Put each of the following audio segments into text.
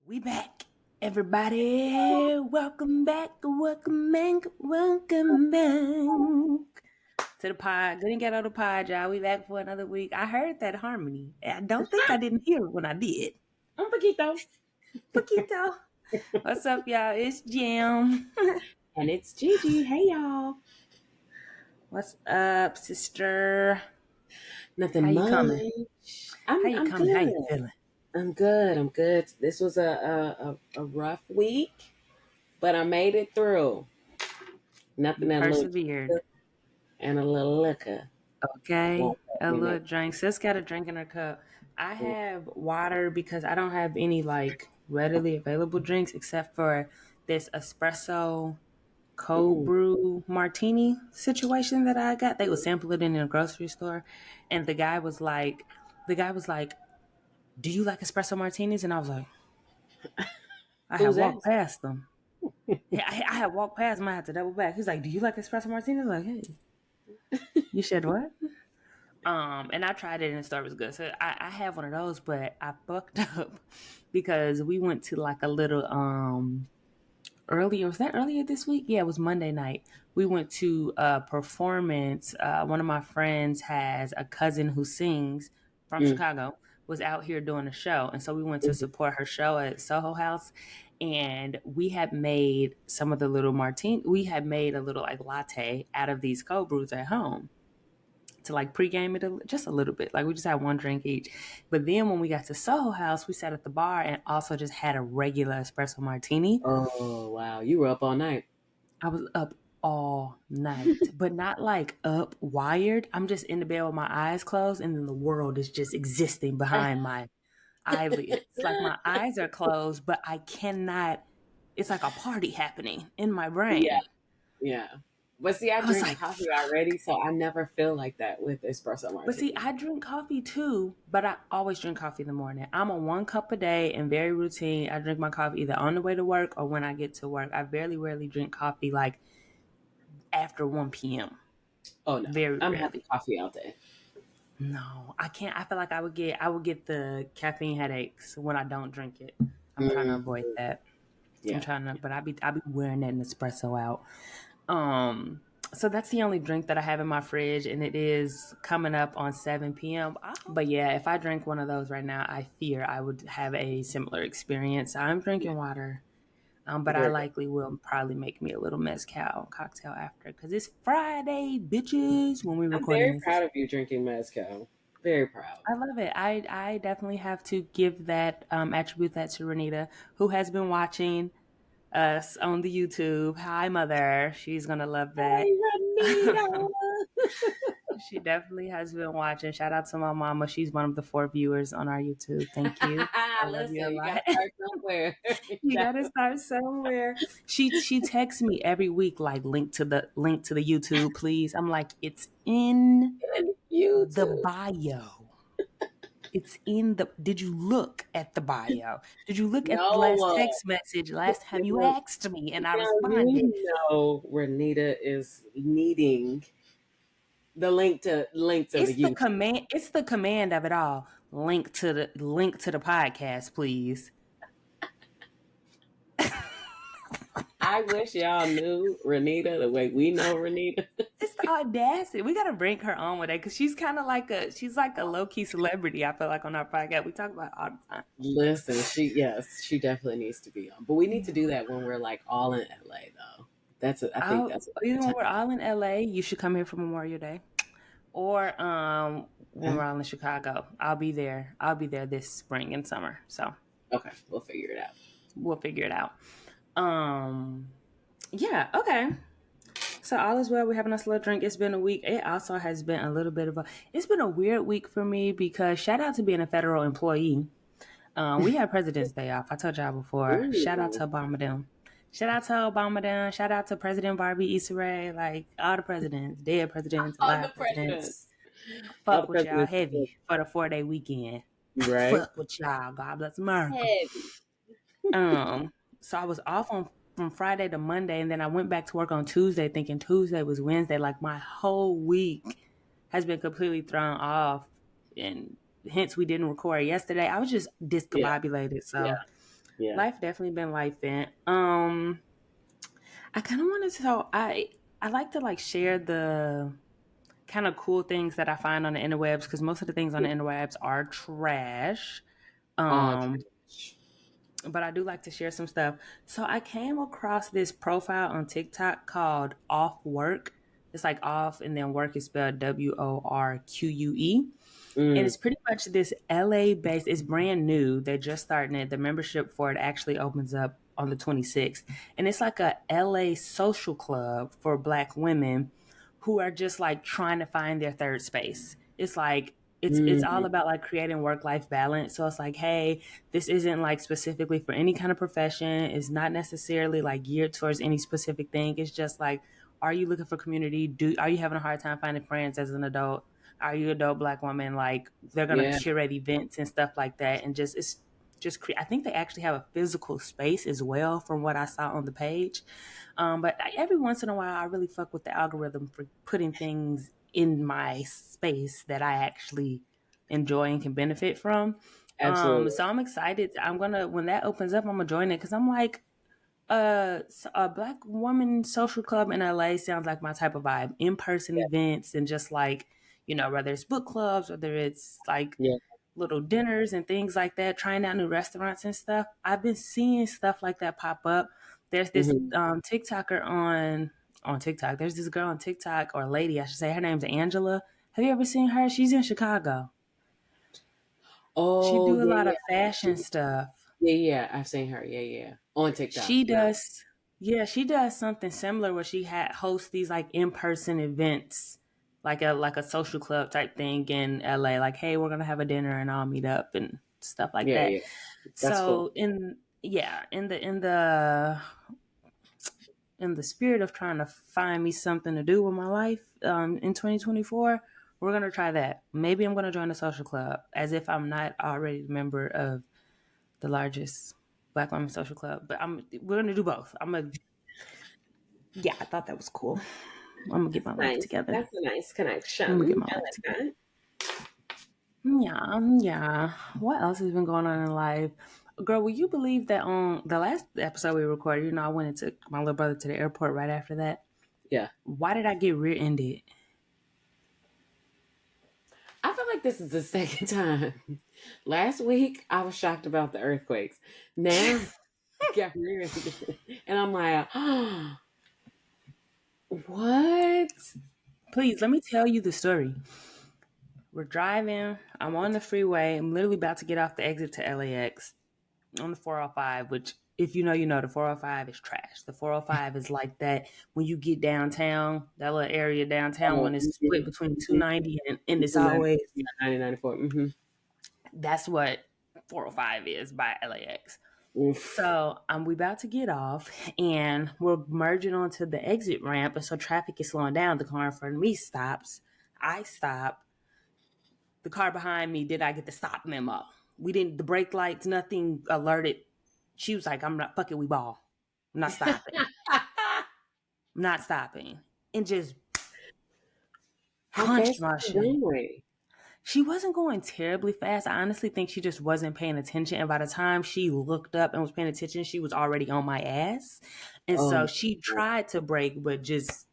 We back, everybody. Welcome back, welcome back, welcome back to the pod. Couldn't get on the pod, y'all. We back for another week. I heard that harmony. I don't think I didn't hear it when I did. Un poquito. Poquito. What's up, y'all? It's Jam. And it's Gigi. Hey, y'all. What's up, sister? How Nothing you much. coming? How you I'm coming? How good. you feeling? I'm good. I'm good. This was a rough week, but I made it through. Nothing You that little persevered. and a little liquor Okay, won't help a me little make drink. Sis got a drink in her cup. I it. have water because I don't have any like readily available drinks except for this espresso cold Mm. brew martini situation that I got. They would sample it in a grocery store, and the guy was like, "Do you like espresso martinis?" And I was like, I had Who's walked that? past them. Yeah, I had walked past them. I had to double back. He's like, "Do you like espresso martinis?" I was like, "Hey, you said what?" And I tried it and the store was good. So I have one of those, but I fucked up because we went to like a little earlier. Was that earlier this week? Yeah, it was Monday night. We went to a performance. One of my friends has a cousin who sings from Mm. Chicago, was out here doing a show. And so we went to Mhm. support her show at Soho House. And we had made some of the little martini, we had made a little like latte out of these cold brews at home to like pregame it just a little bit. Like we just had one drink each. But then when we got to Soho House, we sat at the bar and also just had a regular espresso martini. Oh, wow. You were up all night. I was up all night, but not like up wired. I'm just in the bed with my eyes closed and then the world is just existing behind my eyelids. Like my eyes are closed, but I cannot, it's like a party happening in my Yeah, brain. yeah. But see, I I was drink like, coffee already, so I never feel like that with espresso but see, martini. I drink coffee too, but I always drink coffee in the morning. I'm on 1 cup a day and very routine. I drink my coffee either on the way to work or when I get to work. I very rarely drink coffee like after 1 p.m. Oh, no. Very I'm having rarely. coffee all day. No, I can't. I feel like I would get the caffeine headaches when I don't drink it. I'm trying to Mm. avoid that. I'm Yeah. trying to, but I be wearing that Nespresso out. Um, so that's the only drink that I have in my fridge, and it is coming up on 7 p.m. But yeah, if I drink one of those right now, I fear I would have a similar experience. I'm drinking water, but I Very good. likely will probably make me a little mezcal cocktail after because it's Friday, bitches. When we're I'm recording very this, proud of you drinking mezcal. Very proud. I love it. I definitely have to give that attribute that to Renita, who has been watching us on the YouTube. Hi, mother. She's gonna love that. Hey, Renita. She definitely has been watching. Shout out to my mama. She's one of the 4 viewers on our YouTube. Thank you. I love you Listen, a you lot. gotta start somewhere. You gotta start somewhere. She texts me every week like link to the YouTube, please. I'm like, it's in the YouTube. bio. It's in the. Did you look at the bio? Did you look at the last No, text message last time you now, asked me and I now responded? you know Renita is needing the link to the YouTube. It's the command of it all. Link to the podcast, please. I wish y'all knew Renita the way we know Renita. It's the audacity. We gotta bring her on with it because she's like a low key celebrity. I feel like on our podcast we talk about it all the time. Listen, she definitely needs to be on. But we need to do that when we're like all in LA though. I think that's a Even good when time. we're all in LA, you should come here for Memorial Day. Or when Huh? we're all in Chicago, I'll be there. I'll be there this spring and summer. So Okay, we'll figure it out. we'll figure it out. Um, yeah. Okay. So all is well. We're having us a little drink. It's been a week. It also has been a little bit of a. It's been a weird week for me because shout out to being a federal employee. We had President's Day off. I told y'all before. Shout out Ooh. to Obama them. Shout out to Obama them. Shout out to President Barbie Issa Rae. Like all the presidents, dead presidents, All the alive presidents. presidents. All the Fuck with y'all presidents. heavy for the 4 day weekend. Right? Fuck with y'all. God bless America. Heavy. So I was off on from Friday to Monday, and then I went back to work on Tuesday, thinking Tuesday was Wednesday. Like my whole week has been completely thrown off, and hence we didn't record yesterday. I was just Yeah. discombobulated. Yeah. So Yeah. Life definitely been life in. I kind of wanted to tell I like to like share the kind of cool things that I find on the interwebs because most of the things on the interwebs are trash. All Um, trash. but I do like to share some stuff. So I came across this profile on TikTok called Off Work. It's like off and then work is spelled WORQUE. And Mm, it's pretty much this LA based, it's brand new. They're just starting it. The membership for it actually opens up on the 26th. And it's like a LA social club for Black women who are just like trying to find their third space. It's like, it's all mm, about like creating work life balance. So it's like, hey, this isn't like specifically for any kind of profession. It's not necessarily like geared towards any specific thing. It's just like, are you looking for community? Are you having a hard time finding friends as an adult? Are you adult Black woman? Like they're gonna yeah, curate events and stuff like that, and just it's just I think they actually have a physical space as well, from what I saw on the page. But every once in a while, I really fuck with the algorithm for putting things in my space that I actually enjoy and can benefit from. absolutely. So I'm excited. I'm gonna when that opens up, I'm gonna join it because I'm like, a Black woman social club in LA sounds like my type of vibe. In person events and just like, whether it's book clubs, whether it's like Yeah. little dinners and things like that, trying out new restaurants and stuff. I've been seeing stuff like that pop up. There's this Hmm. TikToker on TikTok. There's this girl on TikTok, or lady, I should say. Her name's Angela. Have you ever seen her? She's in Chicago. She Oh, do a yeah, lot yeah. of fashion stuff. Yeah, yeah. I've seen her. Yeah, yeah. On TikTok. She Yeah. does, yeah, she does something similar where she had hosts these like in person events, like a social club type thing in LA. Like, hey, we're gonna have a dinner and I'll meet up and stuff like Yeah, that. yeah. That's cool. So in the spirit of trying to find me something to do with my life in 2024, we're gonna try that. Maybe I'm gonna join a social club, as if I'm not already a member of the largest Black women social club. But we're gonna do both. Yeah, I thought that was cool. I'm gonna get my life Nice. together. That's a nice I'm gonna get connection. my I life like together. that. Yeah, yeah. What else has been going on in life? Girl, will you believe that on the last episode we recorded, I went and took my little brother to the airport right after that? Yeah. Why did I get rear ended? I feel like this is the second time. Last week, I was shocked about the earthquakes. Now, I got rear-ended. And I'm like, oh, what? Please, let me tell you the story. We're driving. I'm on the freeway. I'm literally about to get off the exit to LAX on the 405, which, if you know, the 405 is trash. The 405 is like that when you get downtown, that little area downtown Oh, when it's split mhm, between mhm. 290 and it's 90, always, yeah, 9094. Mm-hmm. that's what 405 is by LAX. Oof. So we about to get off and we're merging onto the exit ramp. And so traffic is slowing down. The car in front of me stops. I stop. The car behind me, did I get the stop memo? We didn't, the brake lights, nothing alerted. She was like, I'm not, fuck it, we ball. I'm not stopping. I'm not stopping. And just How punched fast my is the shit. runway? She wasn't going terribly fast. I honestly think she just wasn't paying attention. And by the time she looked up and was paying attention, she was already on my ass. And Oh, so my she God. tried to brake, but just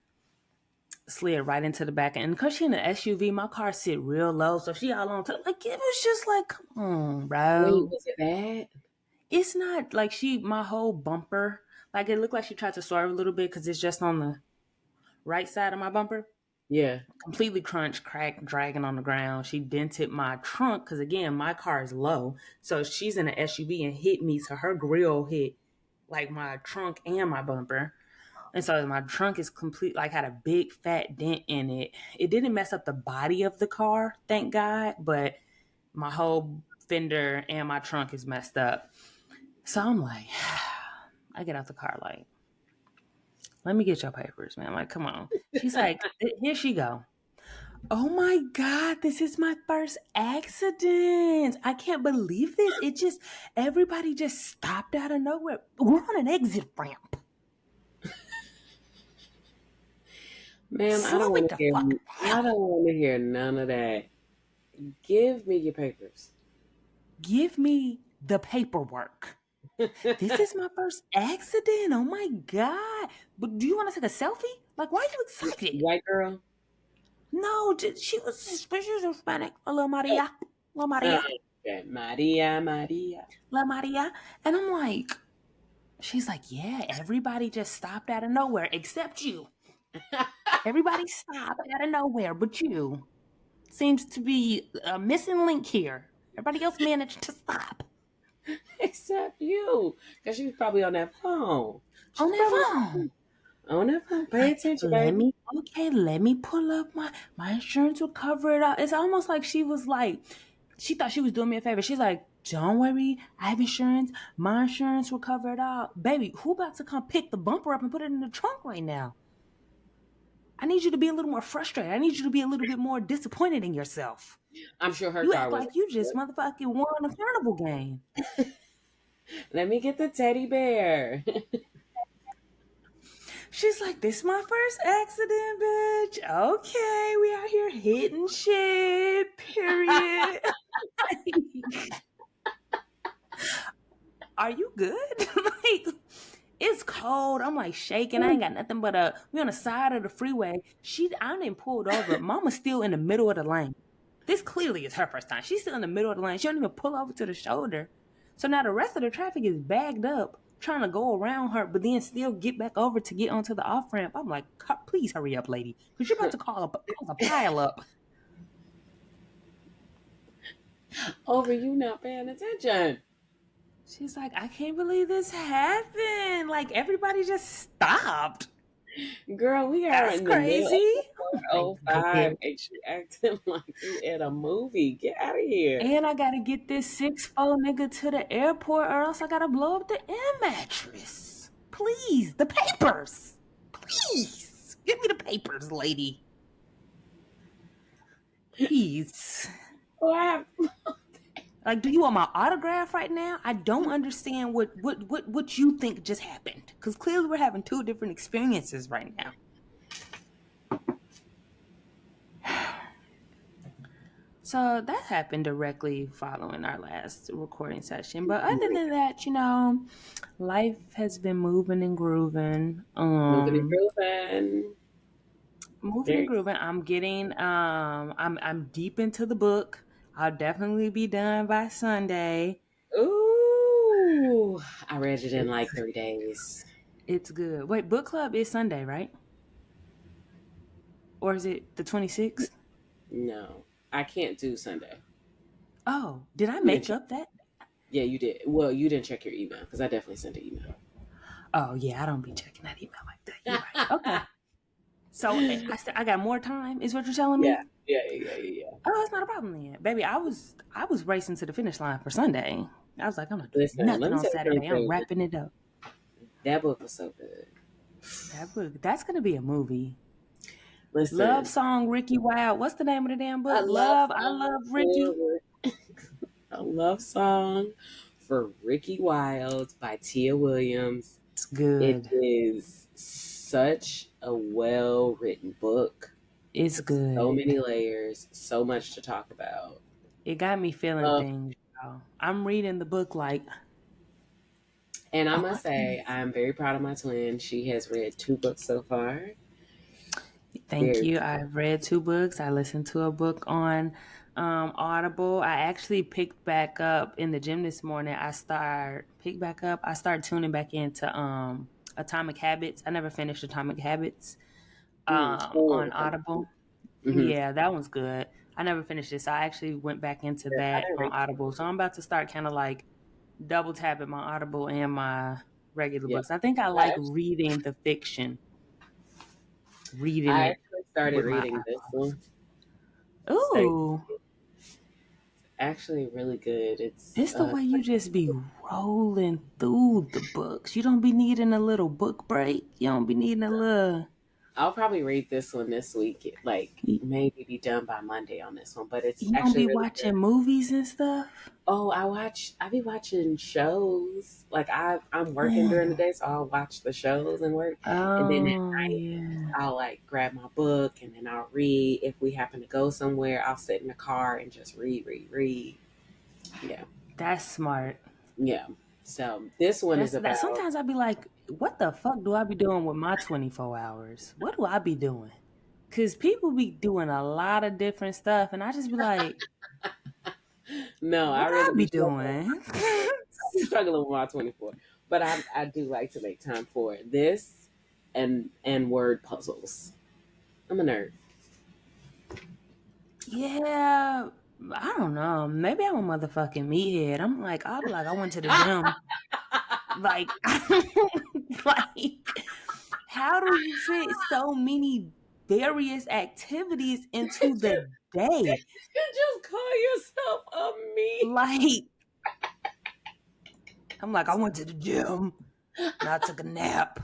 slid right into the back. And because she in an SUV, my car sit real low. So she all on top. Like, it was just like, come on, Wait, bro. was it bad? It's not like my whole bumper, like it looked like she tried to swerve a little bit because it's just on the right side of my bumper. Yeah. Completely crunched, cracked, dragging on the ground. She dented my trunk because, again, my car is low. So she's in an SUV and hit me. So her grill hit like my trunk and my bumper. And so my trunk is complete, like had a big fat dent in it. It didn't mess up the body of the car, thank God, but my whole fender and my trunk is messed up. So I'm like, I get out the car like, let me get your papers, man. Like, come on. She's like, here she go. Oh my God, this is my first accident. I can't believe this. Everybody just stopped out of nowhere. We're on an exit ramp. Ma'am, I don't Slow want it to the hear. fuck I down. don't want to hear none of that. Give me your papers. Give me the paperwork. This is my first accident. Oh my God. But do you want to take a selfie? Like, why are you excited? White girl. No, she was Hispanic. A little Oh, Maria. La uh, Maria. okay. Maria, Maria. La Maria. And I'm like, she's like, yeah, everybody just stopped out of nowhere except you. Everybody stopped out of nowhere but you. Seems to be a missing link here. Everybody else managed to stop Except you, because she's probably on that phone. on She's that probably phone. on that phone. Pay Like, attention, baby. let me pull up my insurance will cover it up. It's almost like she was like, she thought she was doing me a favor. She's like, don't worry, I have insurance. My insurance will cover it all. Baby, who about to come pick the bumper up and put it in the trunk right now? I need you to be a little more frustrated. I need you to be a little bit more disappointed in yourself. I'm sure her You car act was. like you just motherfucking won a carnival game. Let me get the teddy bear. She's like, this my first accident, bitch. Okay, we out here hitting shit, period. Are you good? Like, it's cold. I'm like shaking. I ain't got nothing but we on the side of the freeway. I didn't pulled over. Mama's still in the middle of the lane. This clearly is her first time. She's still in the middle of the lane. She don't even pull over to the shoulder. So now the rest of the traffic is bagged up, trying to go around her, but then still get back over to get onto the off ramp. I'm like, please hurry up, lady, because you're about to cause a pile up. Over you not paying attention. She's like, I can't believe this happened. Like, everybody just stopped. Girl, we are That's in the middle of crazy. the Oh my 405 God. and she acting like we at a movie. Get out of here. And I gotta get this 6'4" nigga to the airport, or else I gotta blow up the air mattress. Please, the papers. Please, give me the papers, lady. Please. Oh, I have Like, do you want my autograph right now? I don't understand what you think just happened. Because clearly we're having two different experiences right now. So that happened directly following our last recording session. But other than that, life has been moving and grooving. moving and grooving. Moving and Very. grooving. I'm getting I'm deep into the book. I'll definitely be done by Sunday. Ooh, I read it in like It's 3 days. it's good. Wait, book club is Sunday, right? Or is it the 26th? No, I can't do Sunday. Oh, did I You didn't make check. up that? Yeah, you did. Well, you didn't check your email because I definitely sent an email. Oh, yeah, I don't be checking that email like that. You're right. Okay. So I got more time, is what you're telling Yeah, me? yeah. Oh, it's not a problem then. Baby, I was racing to the finish line for Sunday. I was like, I'm not doing Listen, let nothing me on tell you Saturday. I'm something. wrapping it up. That book was so good. That book, that's gonna be a movie. Love Listen, song, Ricky Wild. What's the name of the damn I book? love I song love Ricky. for a love song for Ricky Wild by Tia Williams. It's It good. is such a well written book. It's So good. many layers, so much to talk about. It got me feeling Uh, things, y'all. I'm reading the book like, and I oh must my say, goodness. I'm very proud of my twin. She has read 2 books so far. Thank Very you. proud. I've read 2 books. I listened to a book on Audible. I actually picked back up in the gym this morning. I started tuning back into Atomic Habits. I never finished Atomic Habits Cool. on Audible. Mm-hmm. Yeah, that one's good. I never finished it. So I actually went back into I that didn't on read. Audible. So I'm about to start kind of like double tapping my Audible and my regular Yeah, books. I think I I like actually, reading the fiction, reading I it actually started with my reading this one. Like, Ooh, actually really good. it's the way you just be rolling through the books. You don't be needing a little book break. You don't be needing a little. I'll probably read this one this week. Like You maybe be done by Monday on this one, but it's don't actually be really good. watching movies and stuff. Oh, I be watching shows. Like I'm working during the Mm. day, so I'll watch the shows and work. And then at Oh night yeah, I'll like grab my book and then I'll read. If we happen to go somewhere, I'll sit in the car and just read. Yeah. that's smart. Yeah. So this one is That's that. about. Sometimes I'd be like, what the fuck do I be doing with my 24 hours? What do I be doing? Because people be doing a lot of different stuff, and I just be like, No, I what really I be be struggling. doing? I be struggling with my 24, but I do like to make time for it. This and word puzzles. I'm a nerd. Yeah, I don't know. Maybe I'm a motherfucking meathead. I'm like, I'll be like, I went to the gym. Like, like, how do you fit so many various activities into the day? You just call yourself a me. Like, I'm like, I went to the gym and I took a nap.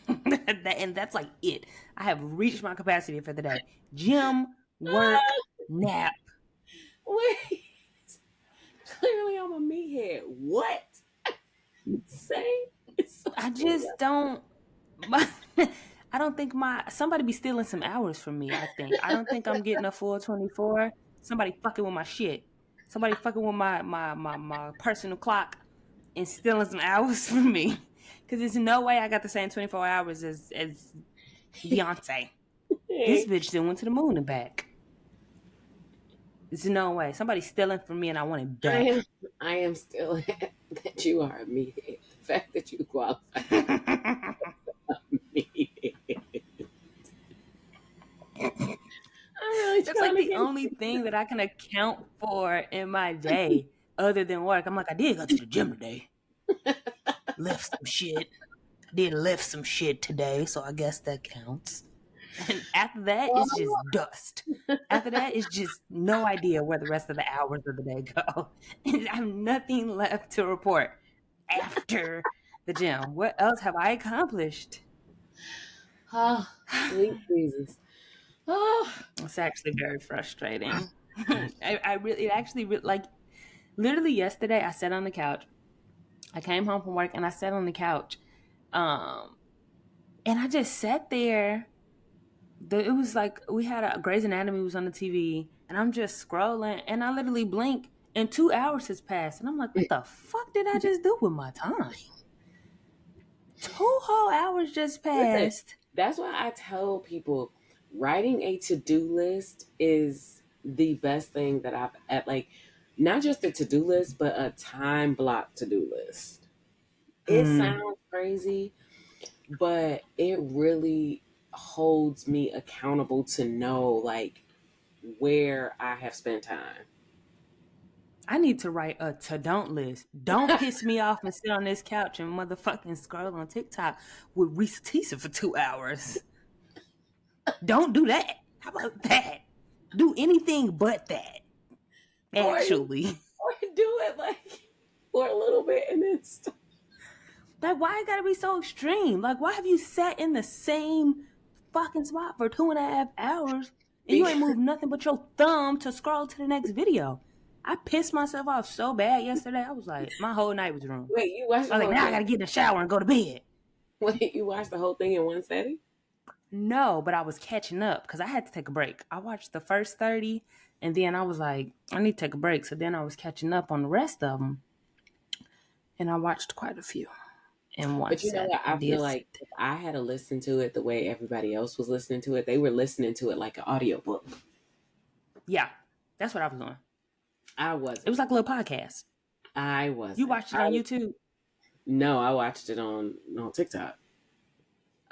And that's like it. I have reached my capacity for the day. Gym, work, nap. Wait, clearly I'm a meathead. What? Say it's so I funny. just don't. I don't think somebody be stealing some hours from me. I don't think I'm getting a full 24. Somebody fucking with my shit. Somebody fucking with my personal clock and stealing some hours from me. Because there's no way I got the same 24 hours as Beyonce. This bitch then went to the moon and back. There's no way. Somebody's stealing from me and I want it I am back. I am still that you are a meathead. The fact that you qualify as a meathead. I'm really That's trying like to the get only thing that I can account for in my day other than work. I'm like, I did go to the gym today. Lift some shit. I did lift some shit today, so I guess that counts. And after that, well, it's just dust. After that, it's just no idea where the rest of the hours of the day go. And I have nothing left to report after the gym. What else have I accomplished? oh, sweet Jesus. Oh, It's actually very frustrating. I really, it actually, like, literally yesterday, I sat on the couch. I came home from work and I sat on the couch. Um, and I just sat there. It was like we had a Grey's Anatomy was on the TV, and I'm just scrolling, and I literally blink, and 2 hours has passed, and I'm like, what the fuck did I just do with my time? 2 whole hours just listen, passed. that's why I tell people writing a to-do list is the best thing that I've at like not just a to-do list, but a time block to-do list. It Mm. sounds crazy, but it really holds me accountable to know like where I have spent time. I need to write a to don't list. Don't piss me off and sit on this couch and motherfucking scroll on TikTok with Reese Tisa for 2 hours. Don't do that. How about that? Do anything but that. or Actually. or do it like for a little bit and then stop. Like, why it gotta be so extreme? Like, why have you sat in the same fucking spot for 2.5 hours and you ain't Because moved nothing but your thumb to scroll to the next video? I pissed myself off so bad yesterday. I was like, my whole night was ruined. wait, you watched I the was like, whole now I thing? gotta get in the shower and go to bed. Wait, you watched the whole thing in one setting? No, but I was catching up because I had to take a break. I watched the first 30 and then I was like, I need to take a break. So then I was catching up on the rest of them and I watched quite a few in one But you know set. what? I I feel did. like if I had to listen to it the way everybody else was listening to it, they were listening to it like an audiobook. Yeah, that's what I was doing. I It was wasn't. like a little podcast. I You wasn't. watched it on YouTube? No, I watched it on TikTok.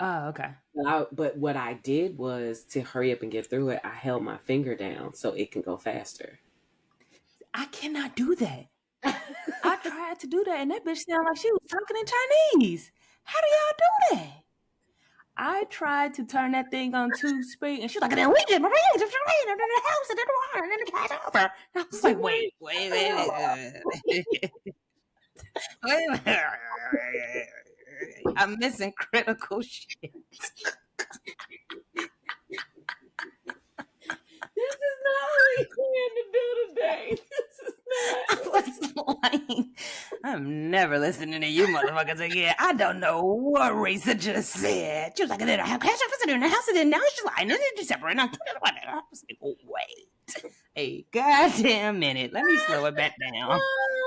Oh, okay. But what I did was to hurry up and get through it. I held my finger down so it can go faster. I cannot do that. I tried to do that, and that bitch sounded like she was talking in Chinese. How do y'all do that? I tried to turn that thing on two speed, and she's like, "Then we just the house and then the water and then the cat over." And I was like, Wait, wait. I'm missing critical shit. this is not what we planned to do today. This is I not. was like, I'm never listening to you motherfuckers again. I don't know what Risa just said. She was like, and then I have cash officer in the house, and then now she's like, and then it's December, and I was like, oh, wait a goddamn minute. Let me slow it back down.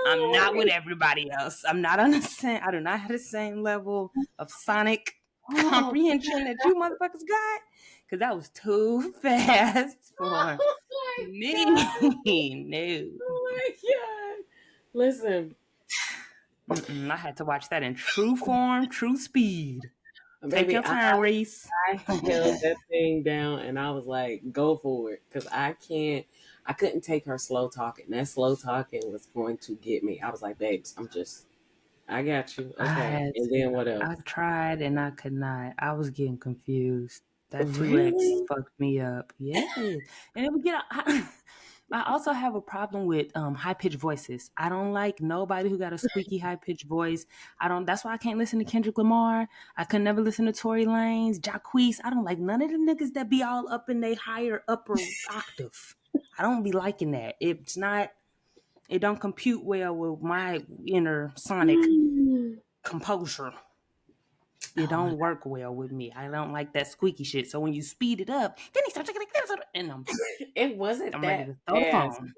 I'm not with everybody else. I'm not on the same. I do not have the same level of sonic Oh, comprehension that you motherfuckers got, because that was too fast for oh my me. god! No. Oh my god! Listen, Mm-mm, I had to watch that in true form, true speed. Take baby, your time, Reese. I held that thing down and I was like, go for it. Because I couldn't take her slow talking. That slow talking was going to get me. I was like, babes, I got you. I Okay. had And to. then what I else? tried and I could not. I was getting confused. That 2X Really? fucked me up. Yes. And it would get. I also have a problem with high pitched voices. I don't like nobody who got a squeaky high pitched voice. I don't. That's why I can't listen to Kendrick Lamar. I could never listen to Tory Lanez, Jacquees. I don't like none of the niggas that be all up in their higher upper octave. I don't be liking that. It's not. It don't compute well with my inner sonic Mm. composure. It Oh my don't work well with me. I don't like that squeaky shit. So when you speed it up, then he starts like this, and God. It wasn't I'm ready that to throw the fast, phone.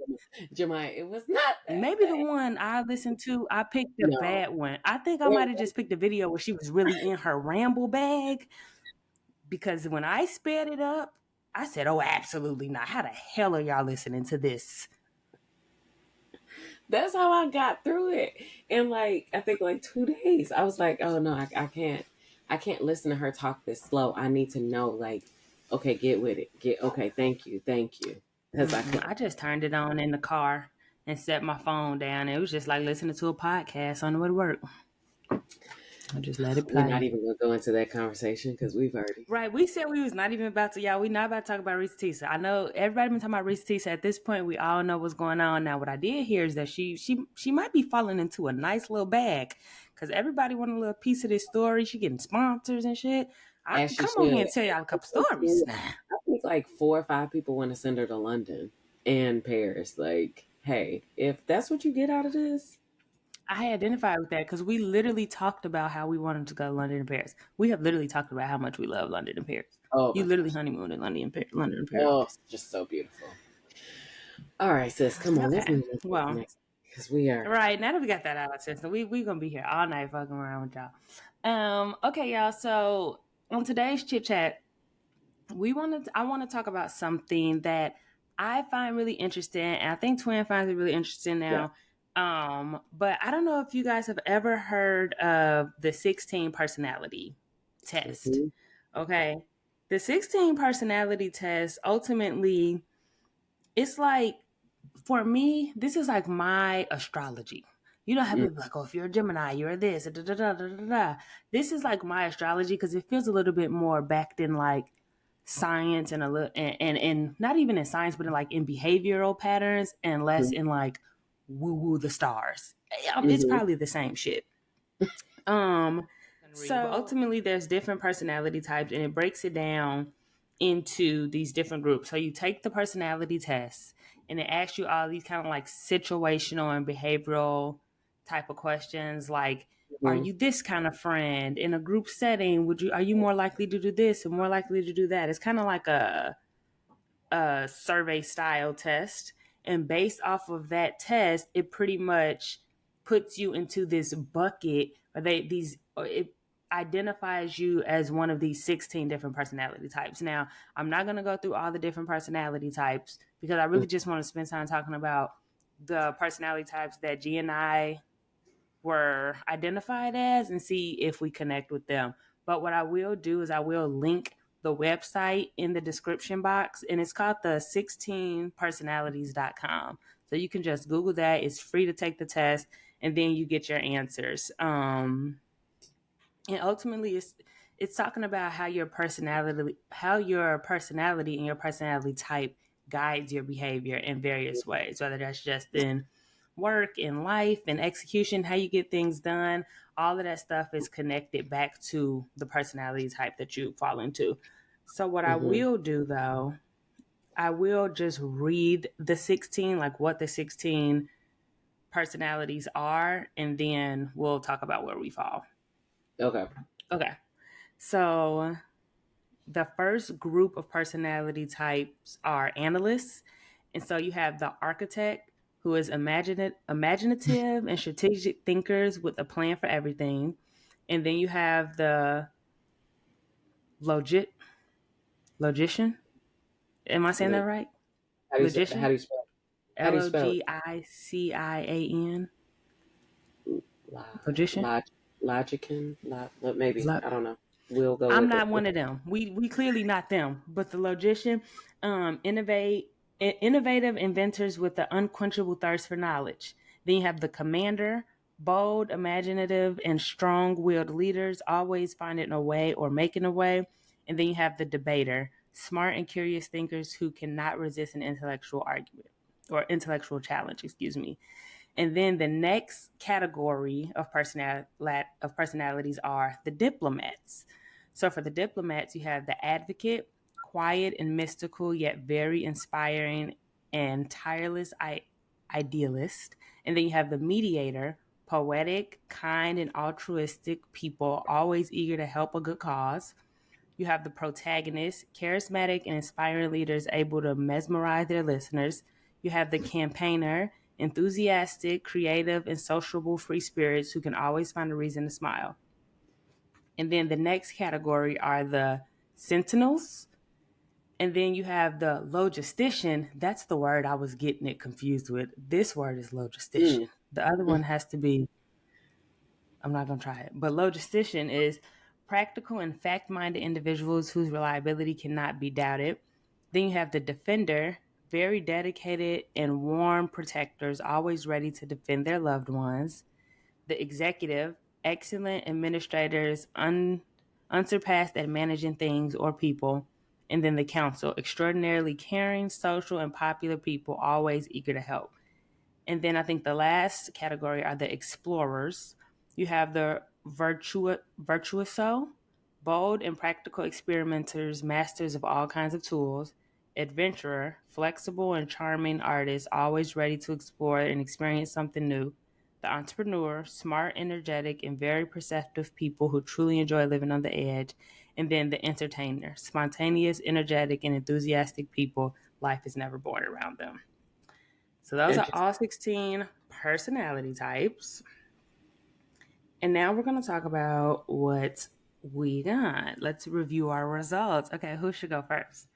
Jemai. It was not that Maybe the fast. one I listened to, I picked a No. bad one. I think I It might have just picked a video where she was really in her ramble bag, because when I sped it up, I said, "Oh, absolutely not! How the hell are y'all listening to this?" That's how I got through it in like I think like 2 days. I was like, oh no, I can't listen to her talk this slow. I need to know like, okay, get with it. Get okay, thank you. Because I Mm-mm. could I just turned it on in the car and set my phone down. It was just like listening to a podcast on the way to work. I just let it we're not play. even gonna go into that conversation because we've already Right, we said we was not even about to, y'all. We not about to talk about Reese Tisa. I know everybody been talking about Reese Tisa. At this point, we all know what's going on. Now, what I did hear is that she might be falling into a nice little bag, because everybody want a little piece of this story. She getting sponsors and shit. I as can she come on should. here and tell y'all a couple stories. Nah, I think like 4 or 5 people want to send her to London and Paris. Like, hey, if that's what you get out of this, I identified with that because we literally talked about how we wanted to go to London and Paris. We have literally talked about how much we love London and Paris. oh You my literally gosh, honeymooned in London and Paris. oh, it's just so beautiful. All right, sis, come on, let's Okay, move on to this well, next because we are. right, now that we got that out of the system, we gonna be here all night fucking around with y'all. Okay, y'all. So on today's chit chat, I want to talk about something that I find really interesting, and I think Twin finds it really interesting Yeah. now. But I don't know if you guys have ever heard of the 16 personality test. Mhm. Okay, the 16 personality test ultimately, it's like, for me, this is like my astrology. You know how Mm, people be like, oh, if you're a Gemini, you're this, da, da, da, da, da, da. This is like my astrology because it feels a little bit more backed in like science, and a little, and not even in science, but in like in behavioral patterns, and less in like woo woo the stars. It's mhm, probably the same shit. Um, but ultimately, there's different personality types, and it breaks it down into these different groups. So you take the personality test, and it asks you all these kind of like situational and behavioral type of questions, like, are mhm, you this kind of friend in a group setting? Are you more likely to do this and more likely to do that? It's kind of like a survey style test. And based off of that test, it pretty much puts you into this bucket, or it identifies you as one of these 16 different personality types. Now, I'm not going to go through all the different personality types because I mhm, really just want to spend time talking about the personality types that G and I were identified as, and see if we connect with them. But what I will do is I will link the website in the description box, and it's called the 16personalities.com. So you can just Google that. It's free to take the test, and then you get your answers. And ultimately, it's talking about how your personality and your personality type guides your behavior in various ways, whether that's just in work, in life, in execution, how you get things done. All of that stuff is connected back to the personality type that you fall into. So what I mhm. will do, though, I will just read the 16, like what the 16 personalities are, and then we'll talk about where we fall. Okay. Okay. So the first group of personality types are analysts. And so you have the architect, who is imaginative and strategic thinkers with a plan for everything. And then you have the logit logician. Am I saying that Like, right? how Logician. do you spell? How do you spell it? Logician. Log, Logician. log, logician, maybe Lo- I don't know. We'll go I'm with it. not one of them. We clearly not them. But the logician, innovative inventors with the unquenchable thirst for knowledge. Then you have the commander, bold, imaginative, and strong-willed leaders, always finding a way or making a way. And then you have the debater, smart and curious thinkers who cannot resist an intellectual argument or intellectual challenge. Excuse me. And then the next category of personalities are the diplomats. So for the diplomats, you have the advocate, quiet and mystical, yet very inspiring and tireless idealist. And then you have the mediator, poetic, kind, and altruistic people, always eager to help a good cause. You have the protagonist, charismatic and inspiring leaders able to mesmerize their listeners. You have the campaigner, enthusiastic, creative, and sociable free spirits who can always find a reason to smile. And then the next category are the sentinels. And then you have the logistician. That's the word I was getting it confused with. This word is logistician. Mm, The other mm, one has to be, I'm not going to try it. But logistician is practical and fact minded individuals whose reliability cannot be doubted. Then you have the defender, very dedicated and warm protectors, always ready to defend their loved ones. The executive, excellent administrators, unsurpassed at managing things or people. And then the council, extraordinarily caring, social, and popular people, always eager to help. And then I think the last category are the explorers. You have the virtuoso, bold and practical experimenters, masters of all kinds of tools, adventurer, flexible and charming artist, always ready to explore and experience something new. The entrepreneur, smart, energetic, and very perceptive people who truly enjoy living on the edge. And then the entertainer, spontaneous, energetic, and enthusiastic people. Life is never boring around them. So those are interesting. all 16 personality types. And now we're going to talk about what we got. Let's review our results. Okay, who should go first?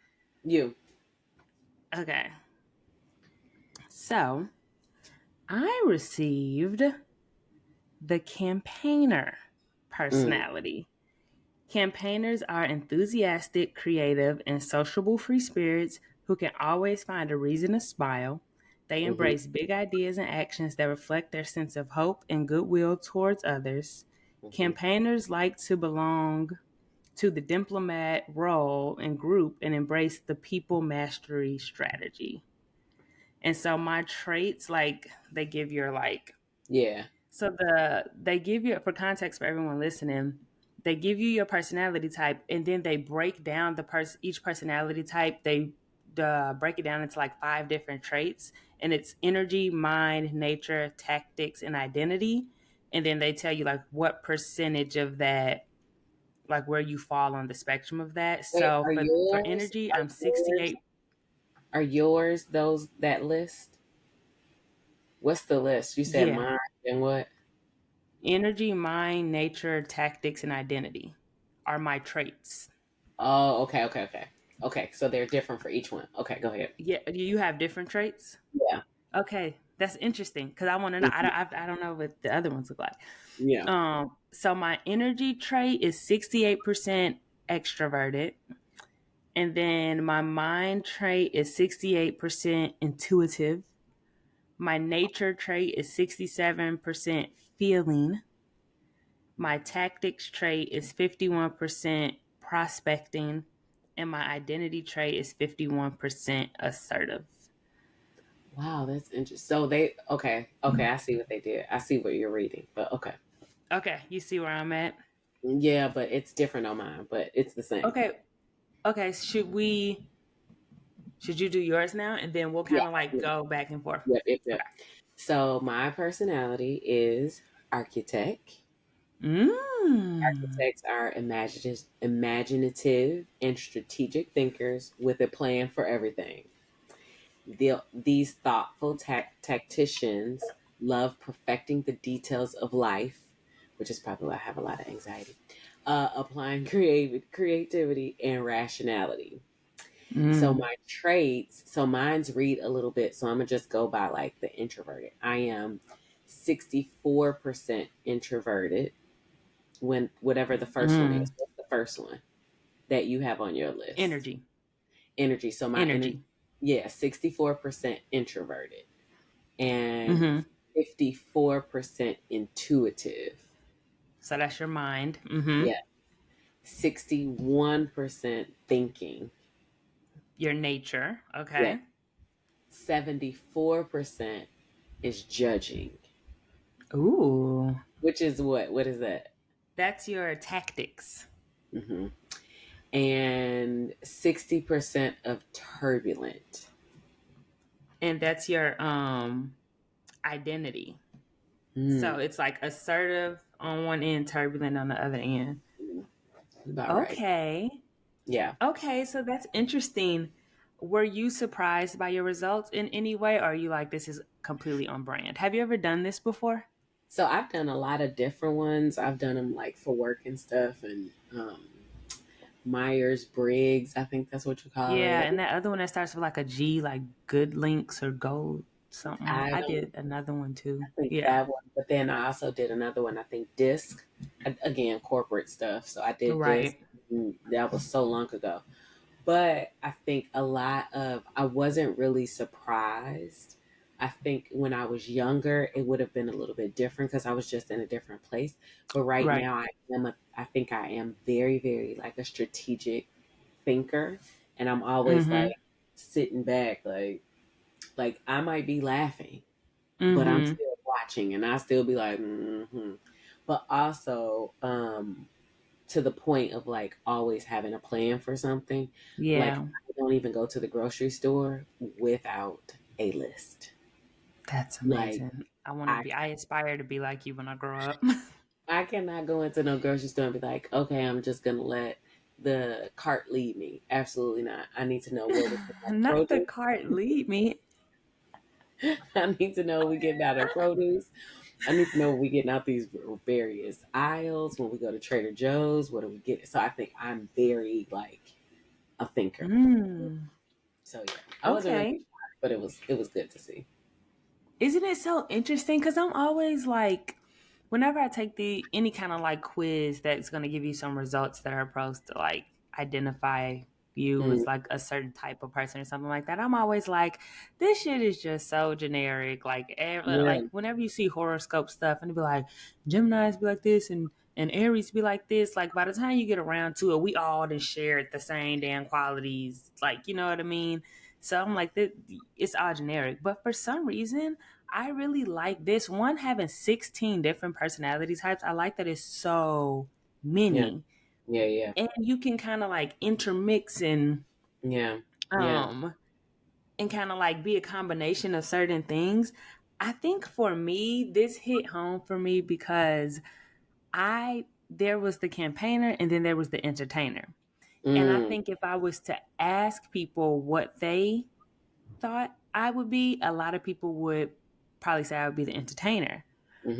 You. Okay. So I received the campaigner Mm, personality. Campaigners are enthusiastic, creative, and sociable free spirits who can always find a reason to smile. They mm-hmm, embrace big ideas and actions that reflect their sense of hope and goodwill towards others. mm-hmm. Campaigners like to belong to the diplomat role and group and embrace the people mastery strategy. And so my traits, like they give your like Yeah. so they give you, for context for everyone listening, they give you your personality type and then they break down each personality type. They break it down into like five different traits, and it's energy, mind, nature, tactics, and identity. And then they tell you like what percentage of that, like where you fall on the spectrum of that. Wait, So for energy, I'm 68. are yours those that list? What's the list? You said Yeah, mine and what? energy, mind, nature, tactics, and identity are my traits. Oh, okay, okay, okay. Okay, so they're different for each one. Okay, go ahead. Yeah, you have different traits. Yeah. Okay, that's interesting because I want to know. Mhm. I don't know what the other ones look like. Yeah. So my energy trait is 68% extroverted, and then my mind trait is 68% intuitive. My nature trait is 67% feeling. My tactics trait is 51% prospecting, and my identity trait is 51% assertive. Wow, that's interesting. So they okay, okay, I see what they did. I see what you're reading. But okay. Okay, you see where I'm at? Yeah, but it's different on mine, but it's the same. Okay, okay. Should you do yours now, and then we'll Yeah. kind of like Yeah. go back and forth? Yep, yep, yep. Okay. So my personality is architect. Mm. Architects are imaginative and strategic thinkers with a plan for everything. These thoughtful tacticians love perfecting the details of life, which is probably why I have a lot of anxiety. Applying creativity and rationality. So Mm. my traits, so mine's read a little bit. So I'm gonna just go by like the introverted. I am 64% introverted. When whatever the first one is, Mm. what's the first one that you have on your list? Energy. Energy. So my energy, Energy. yeah, 64% introverted and Mm-hmm. 54% intuitive. So that's your mind. Mm-hmm. Yeah, 61% thinking. Your nature. Yeah, Okay. 74% is judging, Ooh. which is what? What is that? That's your tactics. Hmm. And 60% of turbulent. And that's your identity. So Hmm. it's like assertive on one end, turbulent on the other end. About right. Okay. Yeah. Okay, so that's interesting. Were you surprised by your results in any way, or are you like, this is completely on brand? Have you ever done this before? So I've done a lot of different ones. I've done them like for work and stuff, and Myers Briggs, I think that's what you call Yeah, it. and that other one that starts with like a G, like good links or gold something. I I don't did another one too. think Yeah, that one, but then I also did another one. I think Disc, again, corporate stuff. So I did Disc. right, That was so long ago. But I think a lot of, I wasn't really surprised. I think when I was younger, it would have been a little bit different because I was just in a different place. But right right. now, I think I am very, very like a strategic thinker. And I'm always Mm-hmm. like sitting back, like I might be laughing, but I'm Mm-hmm. still watching and I still be like, but also, to the point of like always having a plan for something. Like Yeah, I don't even go to the grocery store without a list. that's Like amazing. I want to I be, I aspire to be like you when I grow up. I cannot go into no grocery store and be like, okay, I'm just gonna let the cart lead me. Absolutely not. I need to know where we're getting our Not the produce. cart lead me. I need to know we getting out our produce. I need to know when we getting out these various aisles. When we go to Trader Joe's, what do we get? So I think I'm very like a thinker. Mm. So yeah, I wasn't really Okay. shocked, but it was good to see. Isn't it so interesting? Because I'm always like, whenever I take the any kind of like quiz that's going to give you some results that are supposed to like identify you Mm, as like a certain type of person or something like that, I'm always like, this shit is just so generic. yeah, Like whenever you see horoscope stuff and it be like, Gemini's be like this and Aries be like this. Like by the time you get around to it, we all just shared the same damn qualities. Like you know what I mean? So I'm like, it's all generic. But for some reason, I really like this one having 16 different personality types. I like that it's so yeah, many. yeah, yeah, And you can kind of like intermix yeah, yeah. um and kind of like be a combination of certain things. I think for me, this hit home for me because I there was the campaigner and then there was the entertainer. And I Mm, think if I was to ask people what they thought I would be, a lot of people would probably say I would be the entertainer.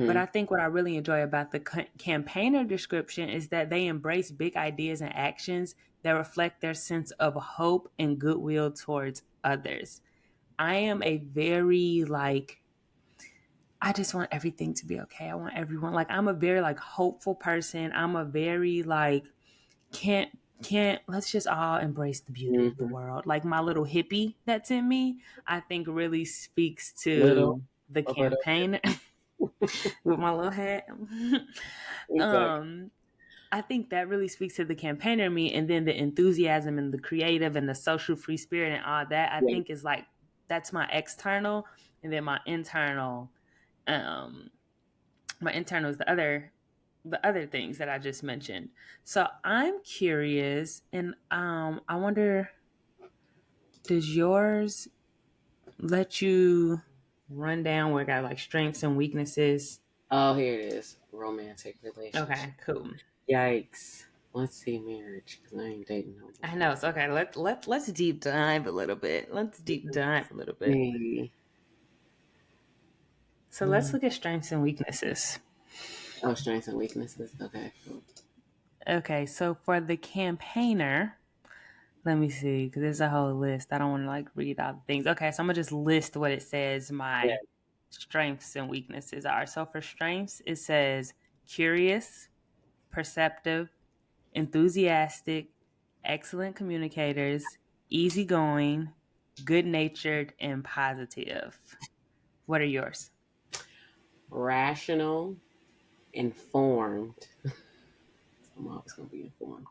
But mm-hmm, I think what I really enjoy about the campaigner description is that they embrace big ideas and actions that reflect their sense of hope and goodwill towards others. I am a very like, I just want everything to be okay. I want everyone like, I'm a very like hopeful person. I'm a very like, can't let's just all embrace the beauty of the mm-hmm. world. Like my little hippie that's in me, I think really speaks Little, to the but campaign with my little hat. exactly. um I think that really speaks to the campaigner in me, and then the enthusiasm and the creative and the social free spirit and all that I Yeah. think is like, that's my external, and then um my internal is the other things that I just mentioned. So I'm curious, and I wonder, does yours let you run down where it got like strengths and weaknesses? Oh, here it is. Romantic relationship. Okay, cool. Yikes. Let's see marriage because I ain't dating I know. nobody. So okay, let's deep dive a little bit. Let's deep dive a little bit. See. So let's look at strengths and weaknesses. Oh, strengths and weaknesses. Okay. Okay, so for the campaigner, let me see, because there's a whole list. I don't want to like read all the things. Okay, so I'm gonna just list what it says Yeah. my strengths and weaknesses are. So for strengths, it says curious, perceptive, enthusiastic, excellent communicators, easygoing, good natured, and positive. What are yours? Rational, informed. I'm always gonna be informed.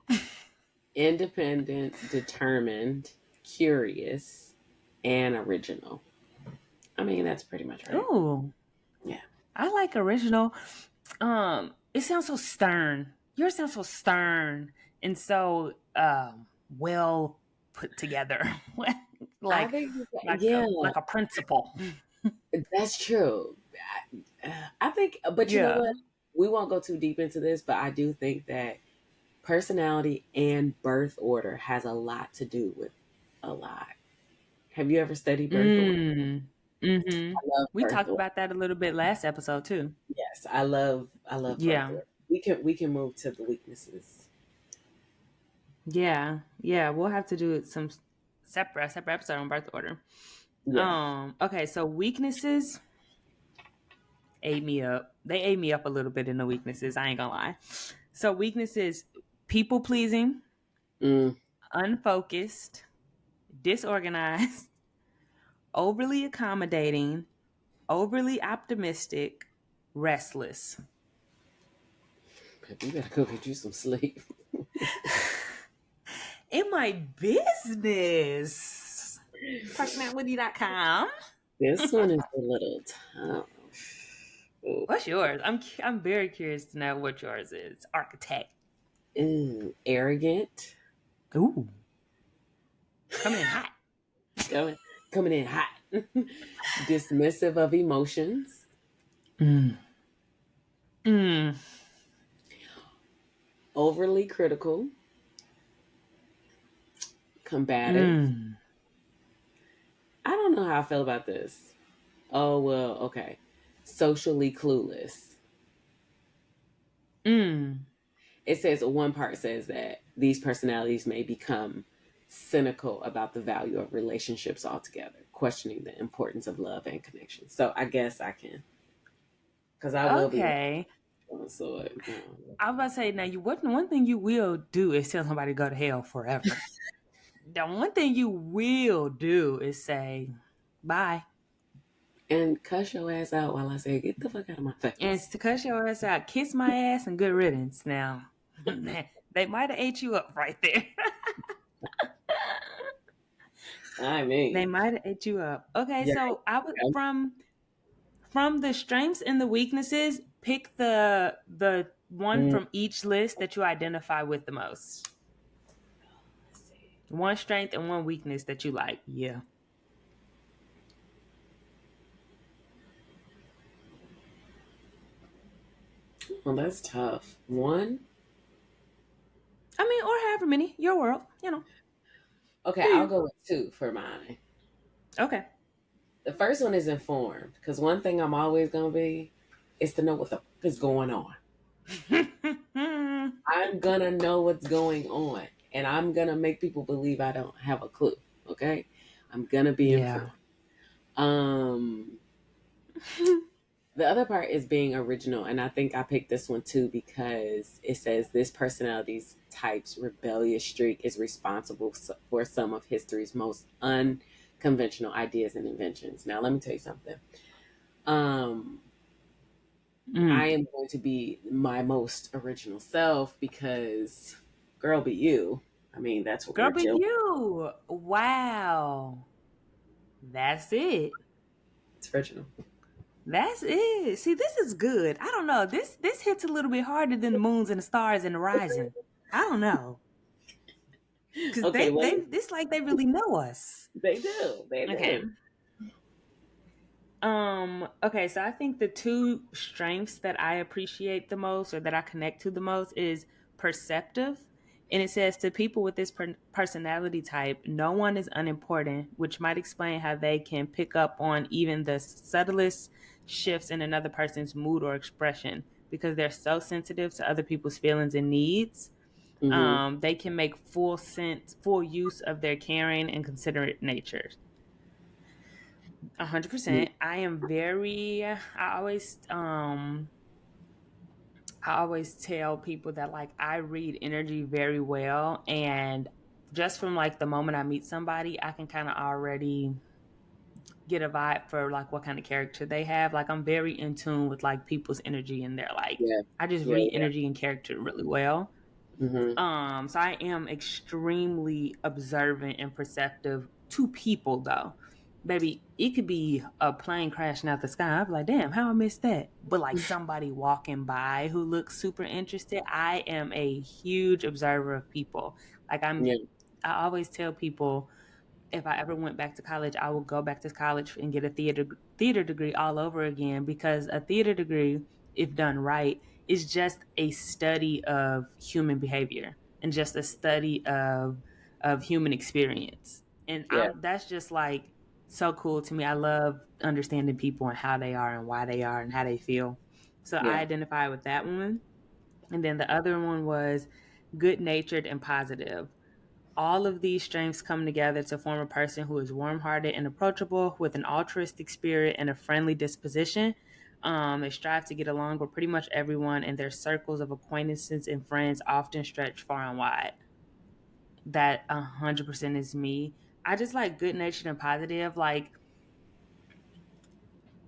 Independent, determined, curious, and original. I mean, that's pretty much right. Ooh, Yeah. I like original. It sounds so stern. Yours sounds so stern and so well put together. I like think, like yeah, like a principal. that's true. I think, but you know Yeah. what? We won't go too deep into this, but I do think that personality and birth order has a lot to do with a lot. Have you ever studied birth order? Mm. Mm-hmm. I love We birth talked order. about that a little bit last episode too. Yes, I love birth Yeah. order. We can move to the weaknesses. Yeah. Yeah. We'll have to do some separate episode on birth order. Yeah. Okay, so weaknesses ate me up. They ate me up a little bit in the weaknesses. I ain't gonna lie. So weaknesses: people pleasing, Mm, unfocused, disorganized, overly accommodating, overly optimistic, restless. baby, you better go get you some sleep. In my business, personality.com. This one is a little tough. Ooh, What's yours? I'm very curious to know what yours is. Architect. ooh, arrogant, Ooh, coming in hot. coming coming in hot, dismissive of emotions, Mm. Mm. overly critical, combative. Mm. I don't know how I feel about this. Oh well, okay. Socially clueless. Mm. It says one part says that these personalities may become cynical about the value of relationships altogether, questioning the importance of love and connection. So I guess I can, because I will be Okay. so I was about to say now. You what? One thing you will do is tell somebody to go to hell forever. The one thing you will do is say bye, and cuss your ass out while I say get the fuck out of my and face. it's to cuss your ass out, kiss my ass, and good riddance. Now, they might have ate you up right there. I They mean, might have ate you up. Okay, yeah, so I would from the strengths and the weaknesses, pick the one mm, from each list that you identify with the most. let's see. One strength and one weakness that you like. Yeah. Well, that's tough. One, I mean, or however many. Your world, okay, Do I'll you? go with two for mine. Okay. The first one is informed, because one thing I'm always gonna be is to know what the fuck is going on. I'm gonna know what's going on, and I'm gonna make people believe I don't have a clue. Okay, I'm gonna be Yeah. informed. Um, the other part is being original, and I think I picked this one too because it says this personality type's rebellious streak is responsible for some of history's most unconventional ideas and inventions. Now, let me tell you something. Um, I Mm. am going to be my most original self because, girl, be you. I mean, that's what Girl, we're but dealing. you. Wow. That's it. It's original. That's it. See, this is good. I don't know. This hits a little bit harder than the moons and the stars and the rising. I don't know. Cause Okay, well, this like they really know us. they do. They Okay. do. Okay, so I think the two strengths that I appreciate the most or that I connect to the most is perceptive. And it says to people with this personality type, no one is unimportant, which might explain how they can pick up on even the subtlest shifts in another person's mood or expression because they're so sensitive to other people's feelings and needs. Mm-hmm. They can make full use of their caring and considerate nature. 100%. I am very. I always tell people that like I read energy very well, and just from like the moment I meet somebody, I can kind of already get a vibe for like what kind of character they have. Like I'm very in tune with like people's energy and their like Yeah. I just Yeah. read Yeah. energy and character really well. Mm-hmm. So I am extremely observant and perceptive to people though. Baby, it could be a plane crashing out the sky. I'm like, damn, how I missed that? But like somebody walking by who looks super interested. I am a huge observer of people. Like Yeah. I always tell people if I ever went back to college, I would go back to college and get a theater degree all over again because a theater degree, if done right, is just a study of human behavior and just a study of human experience. And Yeah. I'm that's just like so cool to me. I love understanding people and how they are and why they are and how they feel. So I Yeah. identify with that one. And then the other one was good natured and positive. All of these strengths come together to form a person who is warm hearted and approachable with an altruistic spirit and a friendly disposition. They strive to get along with pretty much everyone, and their circles of acquaintances and friends often stretch far and wide. That 100% is me. I just like good natured and positive. Like,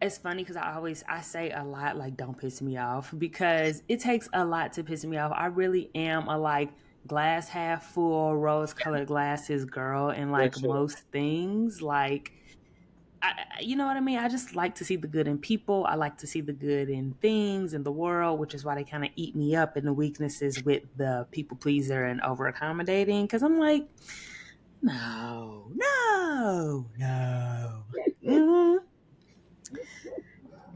it's funny because I say a lot like don't piss me off because it takes a lot to piss me off. I really am a like glass half full, rose colored glasses girl in For like sure. most things. Like you know what I mean? I just like to see the good in people. I like to see the good in things in the world, which is why they kind of eat me up in the weaknesses with the people pleaser and over accommodating. Because I'm like, no, no, no. Mhm.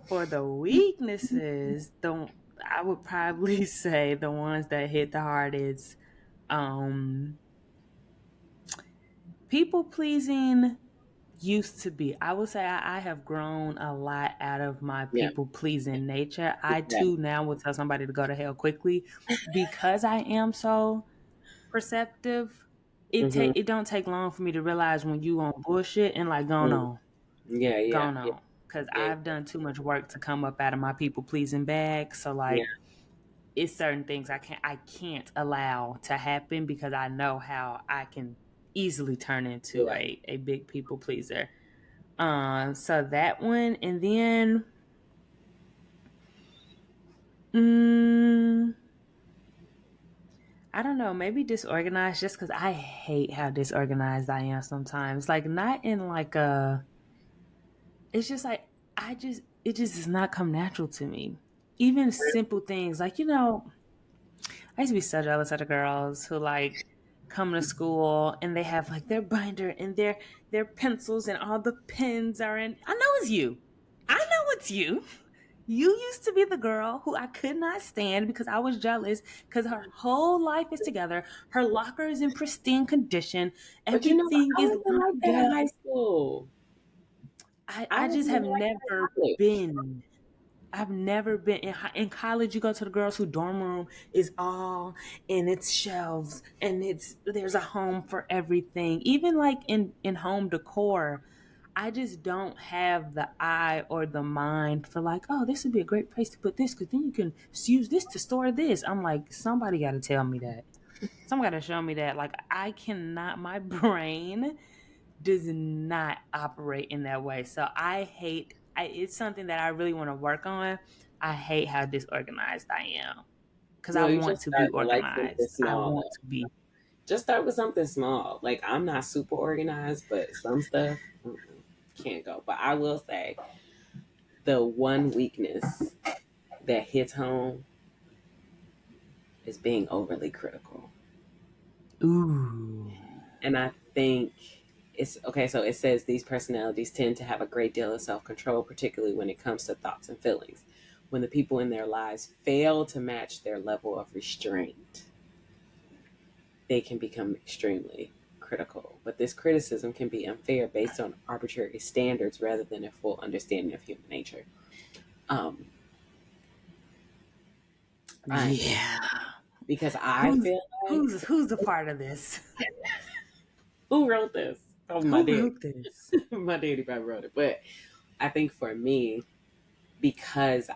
For the weaknesses, the I would probably say the ones that hit the hardest. Um, People pleasing used to be. I would say I have grown a lot out of my Yeah. people pleasing nature. I Yeah. too now would tell somebody to go to hell quickly because I am so perceptive. Mm-hmm. It don't take long for me to realize when you on bullshit and like Mm. Yeah. Yeah. going Yeah. on. Cause Yeah. I've done too much work to come up out of my people pleasing bag. So Yeah. like it's certain things I can't allow to happen because I know how I can easily turn into Yeah. a big people pleaser. So that one, and then mm, I don't know, maybe disorganized just because I hate how disorganized I am sometimes. Like not in like a, it's just like it just does not come natural to me. Even simple things like I used to be so jealous of the girls who like come to school and they have like their binder and their pencils and all the pens are in. I know it's you. I know it's you. You used to be the girl who I could not stand because I was jealous because her whole life is together. Her locker is in pristine condition. But you know, Everything I is wasn't like lined that in up. high school. I I just wasn't have even like that never in college. been. I've never been in college. You go to the girls who dorm room is all in its shelves and there's a home for everything. Even like in home decor, I just don't have the eye or the mind for like, oh, this would be a great place to put this because then you can use this to store this. I'm like, somebody got to tell me that. Somebody got to show me that. Like, I cannot. My brain does not operate in that way. So I hate. It's something that I really want to work on. I hate how disorganized I am because I No, you want just to be start with like something organized. I small want though. to be. Just start with something small. Like I'm not super organized, but some stuff can't go. But I will say the one weakness that hits home is being overly critical. Ooh. And I think it's okay. So it says these personalities tend to have a great deal of self control, particularly when it comes to thoughts and feelings. When the people in their lives fail to match their level of restraint. they can become extremely critical. But this criticism can be unfair based on arbitrary standards rather than a full understanding of human nature. Um, I Yeah. because I Who's feel like who's a part of this? who wrote this? Oh, my Who daddy. wrote this? My daddy probably wrote it. But I think for me, because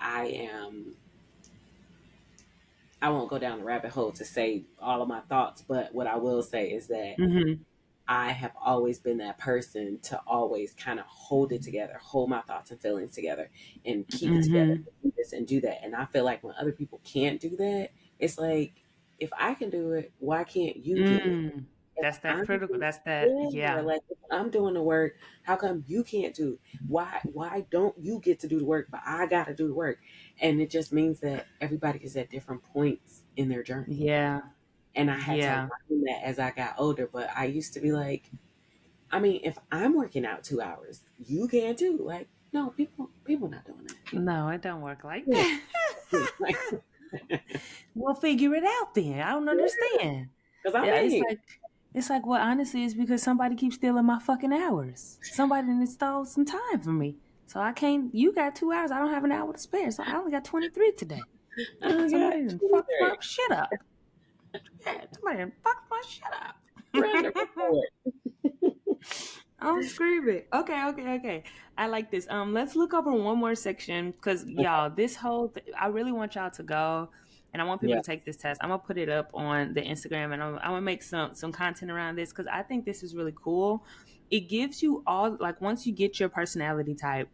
I won't go down the rabbit hole to say all of my thoughts, but what I will say is that Mm-hmm. I have always been that person to always kind of hold it together, hold my thoughts and feelings together, and keep it together, Mm-hmm. do this and do that. And I feel like when other people can't do that, it's like, if I can do it, why can't you do it? Mm. If That's that I'm critical. That's that. yeah, Yeah. like if I'm doing the work, how come you can't do? Why don't you get to do the work, but I gotta do the work? And it just means that everybody is at different points in their journey. Yeah. And I had to Yeah. learn that as I got older. But I used to be like, I mean, if I'm working out 2 hours, you can too. Like, no, people not doing that. No, it don't work like Yeah. that. Like, We'll figure it out then. I don't understand. because I'm Yeah, eight. it's like well, honestly, it's because somebody keeps stealing my fucking hours. Somebody done stole some time from me. So I can't you got 2 hours, I don't have an hour to spare. So I only got 23 today. I only got Somebody done fucked my 23. shit up. Yeah, somebody done fucked my Run the shit up. report. I'm screaming. Okay. I like this. Let's look over one more section because Okay. y'all, I really want y'all to go, and I want people Yeah. to take this test. I'm gonna put it up on the Instagram, and I'm gonna make some content around this because I think this is really cool. It gives you all like once you get your personality type,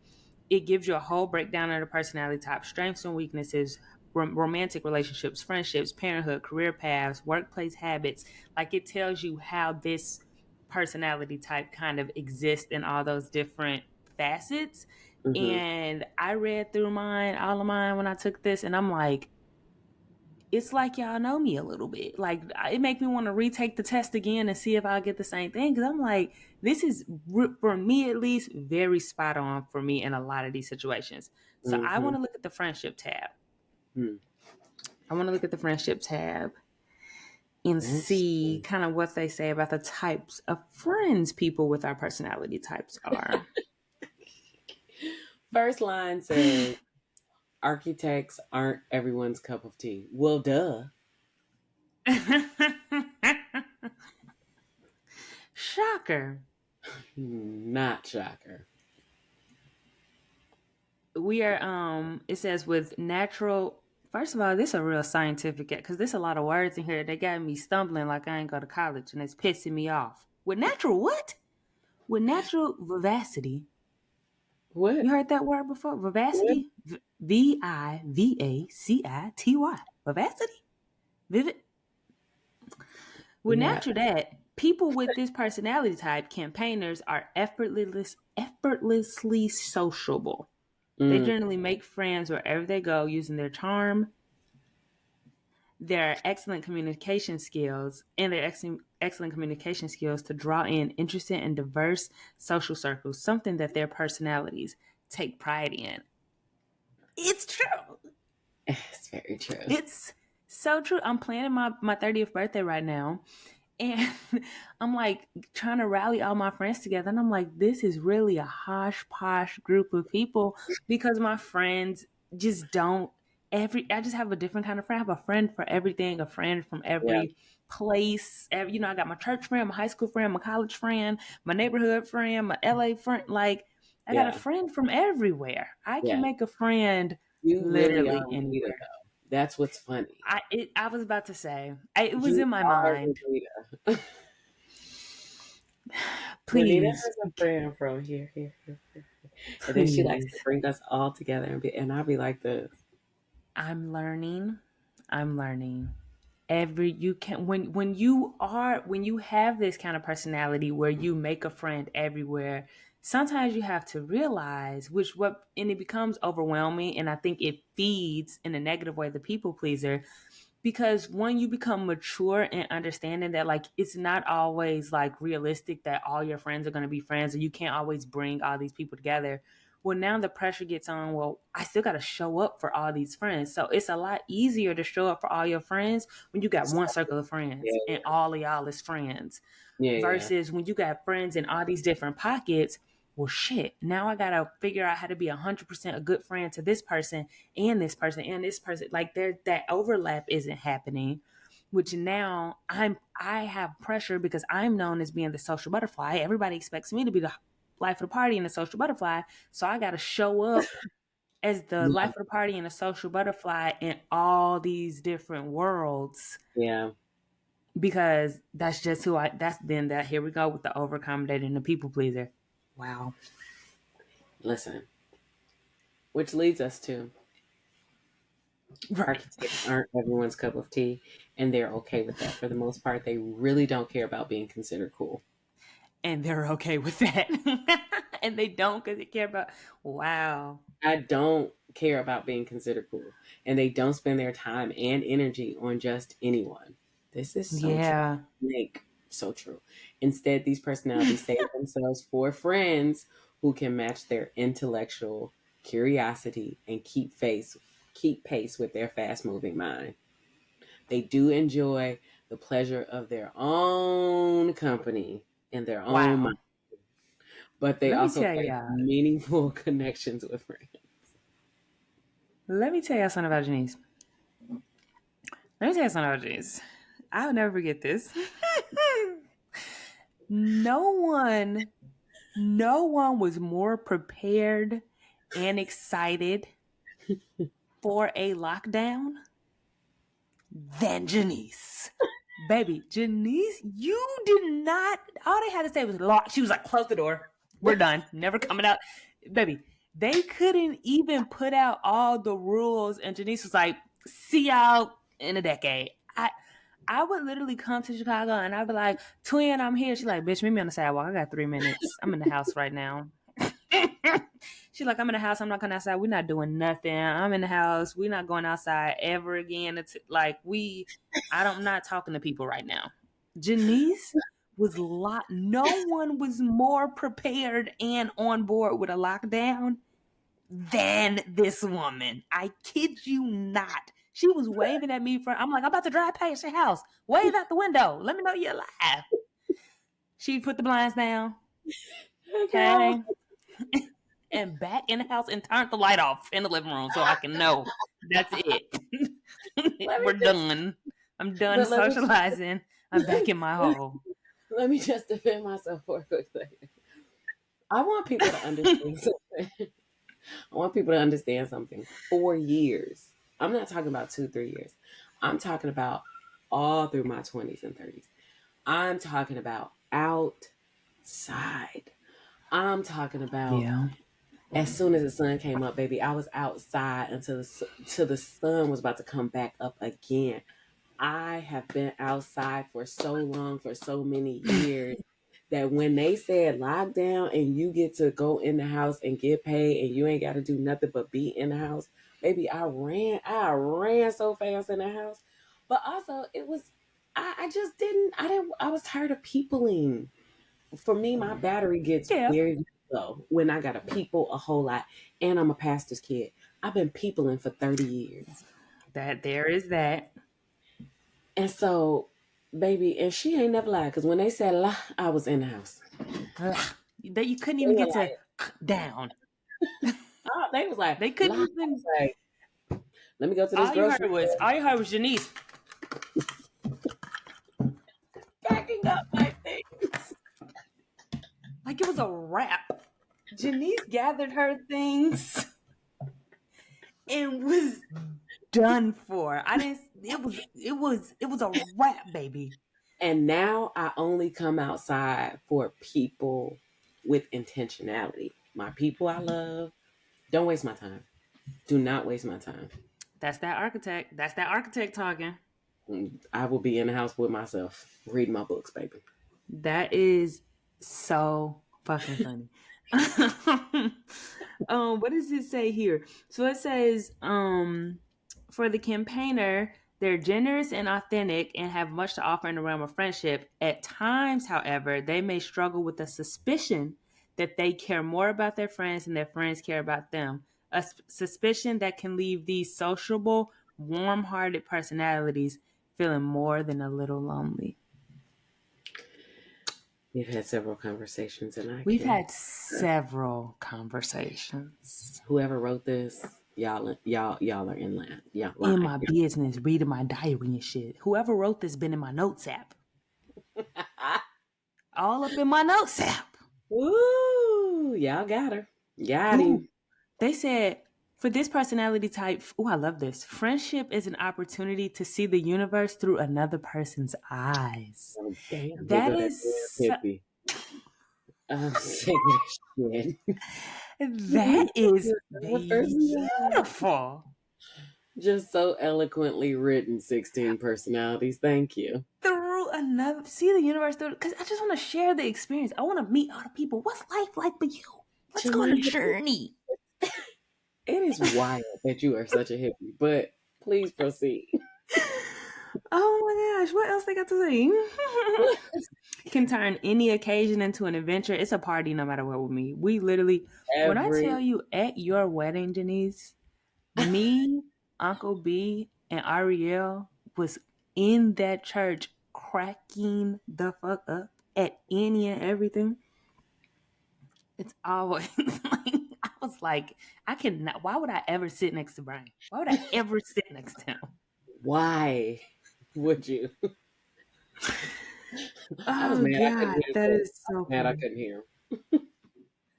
it gives you a whole breakdown of the personality type, strengths and weaknesses, romantic relationships, friendships, parenthood, career paths, workplace habits. Like it tells you how this personality type kind of exists in all those different facets. Hmm. And I read through all of mine when I took this, and I'm like, it's like y'all know me a little bit. Like it make me want to retake the test again and see if I'll get the same thing. Because I'm like, this is for me at least very spot on for me in a lot of these situations. So I Hmm. want to look at the friendship tab. Hmm. I want to look at the friendship tab and That's see kind of what they say about the types of friends people with our personality types are. first line says architects aren't everyone's cup of tea. Well, duh. Shocker. Not shocker. We are it says with natural first of all, this is a real scientific because there's a lot of words in here. They got me stumbling like I ain't go to college and it's pissing me off. With natural what? With natural vivacity. What? You heard that word before? What? Vivacity? Vivacity. Vivacity? Vivid. With Not. natural that, people with this personality type, campaigners, are effortlessly sociable. They Mm, generally make friends wherever they go using their charm, their excellent communication skills, and their excellent communication skills to draw in interesting and diverse social circles, something that their personalities take pride in. It's true. it's very true. It's so true. I'm planning my 30th birthday right now. And I'm like trying to rally all my friends together. And I'm like, this is really a hosh posh group of people because my friends just don't I just have a different kind of friend. I have a friend for everything, a friend from Yeah. every place. I got my church friend, my high school friend, my college friend, my neighborhood friend, my LA friend. Like I got a Yeah. friend from everywhere. I can Yeah. make a friend You really are literally Rita, anywhere. though. That's what's funny. I was about to say, it was You in my are mind. Rita. Renita Please, has a friend from here. And then she likes to please. bring us all together and I'll be like this. I'm learning. I'm learning. Every you can when you have this kind of personality where you make a friend everywhere, sometimes you have to realize and it becomes overwhelming and I think it feeds in a negative way the people pleaser because when you become mature and understanding that like it's not always like realistic that all your friends are going to be friends or you can't always bring all these people together Well, now the pressure gets on. Well, I still got to show up for all these friends. So it's a lot easier to show up for all your friends when you got one circle of friends and Yeah, all of y'all is friends yeah, yeah, versus when you got friends in all these different pockets. Well, shit, now I got to figure out how to be 100% a good friend to this person and this person and this person. Like there, that overlap isn't happening, which now I have pressure because I'm known as being the social butterfly. Everybody expects me to be the life of the party and the social butterfly. So I got to show up as the yeah, life of the party and the social butterfly in all these different worlds yeah. because that's just who that's then that here we go with the over accommodating the people pleaser. Wow. Listen, which leads us to Right. architects aren't everyone's cup of tea, and they're okay with that. For the most part, they really don't care about being considered cool. And they're okay with that. And they don't because they care about, wow. I don't care about being considered cool, and they don't spend their time and energy on just anyone. This is so true. Yeah. Like, so true. Instead, these personalities save themselves for friends who can match their intellectual curiosity and keep pace with their fast moving mind. They do enjoy the pleasure of their own company and their own Wow. mind, but they Let me also tell crave y'all. meaningful connections with friends. Let me tell y'all something about Janice. Let me tell you something about Janice. I'll never forget this. no one, no one was more prepared and excited for a lockdown than Janice. Baby, Janice, you did not. All they had to say was lock. She was like, close the door. We're done. Never coming out. Baby, they couldn't even put out all the rules. And Janice was like, see y'all in a decade. I would literally come to Chicago and I'd be like, Twin, I'm here. She's like, bitch, meet me on the sidewalk. I got 3 minutes. I'm in the house right now. She's like, I'm in the house. I'm not going outside. We're not doing nothing. I'm in the house. We're not going outside ever again. It's like I'm not talking to people right now. Janice was locked. No one was more prepared and on board with a lockdown than this woman. I kid you not. She was waving at me I'm like, I'm about to drive past your house. Wave out the window. Let me know you're alive. She put the blinds down. Girl, Okay. And back in the house and turned the light off in the living room so I can know that's it. let me We're just, done. I'm done but socializing. I'm back in my hole. let me just defend myself for a quick second. I want people to understand something. I want people to understand something. 4 years. I'm not talking about 2, 3 years. I'm talking about all through my 20s and 30s. I'm talking about outside. I'm talking about Yeah. as soon as the sun came up, baby, I was outside till the sun was about to come back up again. I have been outside for so long, for so many years, that when they said lockdown and you get to go in the house and get paid and you ain't got to do nothing but be in the house, baby, I ran so fast in the house. But also, I just I was tired of peopling. For me, my battery gets Yeah. very low when I got to people a whole lot, and I'm a pastor's kid. I've been peopling for 30 years. That there is that. And so, baby, and she ain't never lied, because when they said la, I was in the house. That you couldn't They even were get to like, down. oh, they was like, They la. couldn't I was even. like, let me go to this grocery store, All you heard was Janice. packing up my things. Like it was a wrap. Janice gathered her things and was done for. I didn't. It was a wrap, baby. And now I only come outside for people with intentionality. My people I love, don't waste my time. Do not waste my time. That's that architect. That's that architect talking. I will be in the house with myself, reading my books, baby. That is so fucking funny. What does it say here? So it says, for the campaigner, they're generous and authentic and have much to offer in the realm of friendship. At times, however, they may struggle with the suspicion that they care more about their friends than their friends care about them. A suspicion that can leave these sociable, warm-hearted personalities feeling more than a little lonely. We've had several conversations, and I We've can. had several conversations. Whoever wrote this, y'all are in line. Y'all In lying. my business, reading my diary and shit. Whoever wrote this been in my notes app. All up in my notes app. Ooh, y'all got her. Got Ooh, him. they said for this personality type, oh, I love this. Friendship is an opportunity to see the universe through another person's eyes. Oh, damn, here That go that is damn hippie. I'm sick of shit. that is What person? beautiful. Just so eloquently written, 16 personalities. Thank you. Through another, see the universe through, because I just want to share the experience. I want to meet other people. What's life like for you? Let's go on a Janine, journey. it is wild that you are such a hippie, but please proceed. Oh my gosh, what else they got to say? Can turn any occasion into an adventure. It's a party no matter what with me. We literally, when I Every tell you at your wedding, Denise, me, Uncle B, and Ariel was in that church cracking the fuck up at any and everything. It's always like, I was like, I cannot, why would I ever sit next to Brian? Why would I ever sit next to him? why would you? I was Oh mad I couldn't God, hear that him. is so Mad I funny. couldn't hear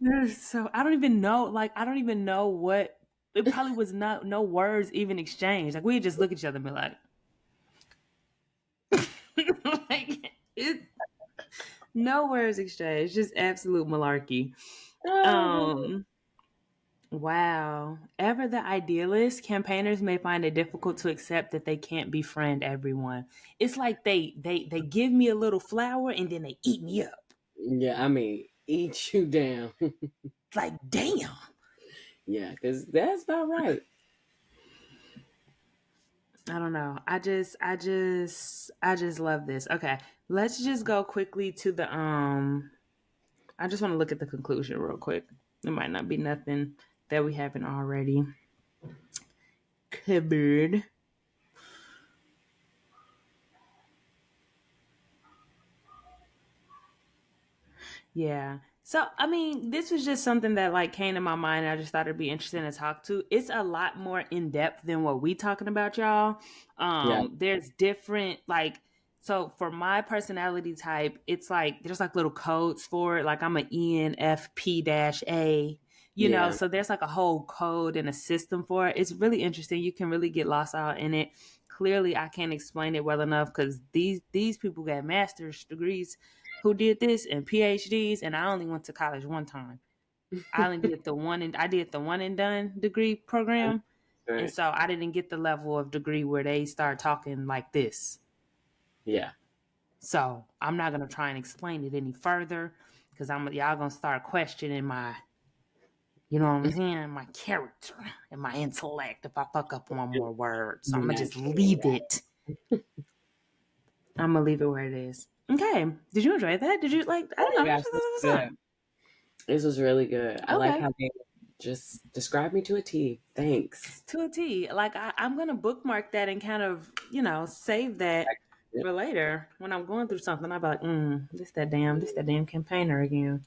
That is so, I don't even know, like, I don't even know what, it probably was not, no words even exchanged. Like, we just look at each other and be like, like, it, no words exchanged, just absolute malarkey. him. Um, wow. Ever the idealist, campaigners may find it difficult to accept that they can't befriend everyone. It's like they give me a little flower and then they eat me up. Yeah, I mean, eat you down. Like, damn. Yeah, because that's about right. I don't know. I just love this. Okay. Let's just go quickly to the I just want to look at the conclusion real quick. It might not be nothing that we haven't already covered. Yeah. So, I mean, this was just something that like came to my mind. And I just thought it'd be interesting to talk to. It's a lot more in depth than what we talking about, y'all. Yeah, There's different like so for my personality type, it's like there's like little codes for it. Like I'm an ENFP-A, yeah. so there's like a whole code and a system for it. It's really interesting. You can really get lost out in it. Clearly, I can't explain it well enough because these people got master's degrees who did this and PhDs, and I only went to college one time. I only did I did the one and done degree program, and Right. so I didn't get the level of degree where they start talking like this. Yeah. So I'm not gonna try and explain it any further because y'all gonna start questioning my, you know what I'm saying, my character and my intellect if I fuck up one more word. So I'm gonna just Naturally. leave it. I'm gonna leave it where it is. Okay. Did you enjoy that? Did you like? I Oh don't my know. gosh, this was good. This was really good. I like Okay. how they just described me to a T. Thanks. To a T. Like I'm gonna bookmark that and kind of, save that Yep. for later when I'm going through something. I'll be like, this that damn campaigner again.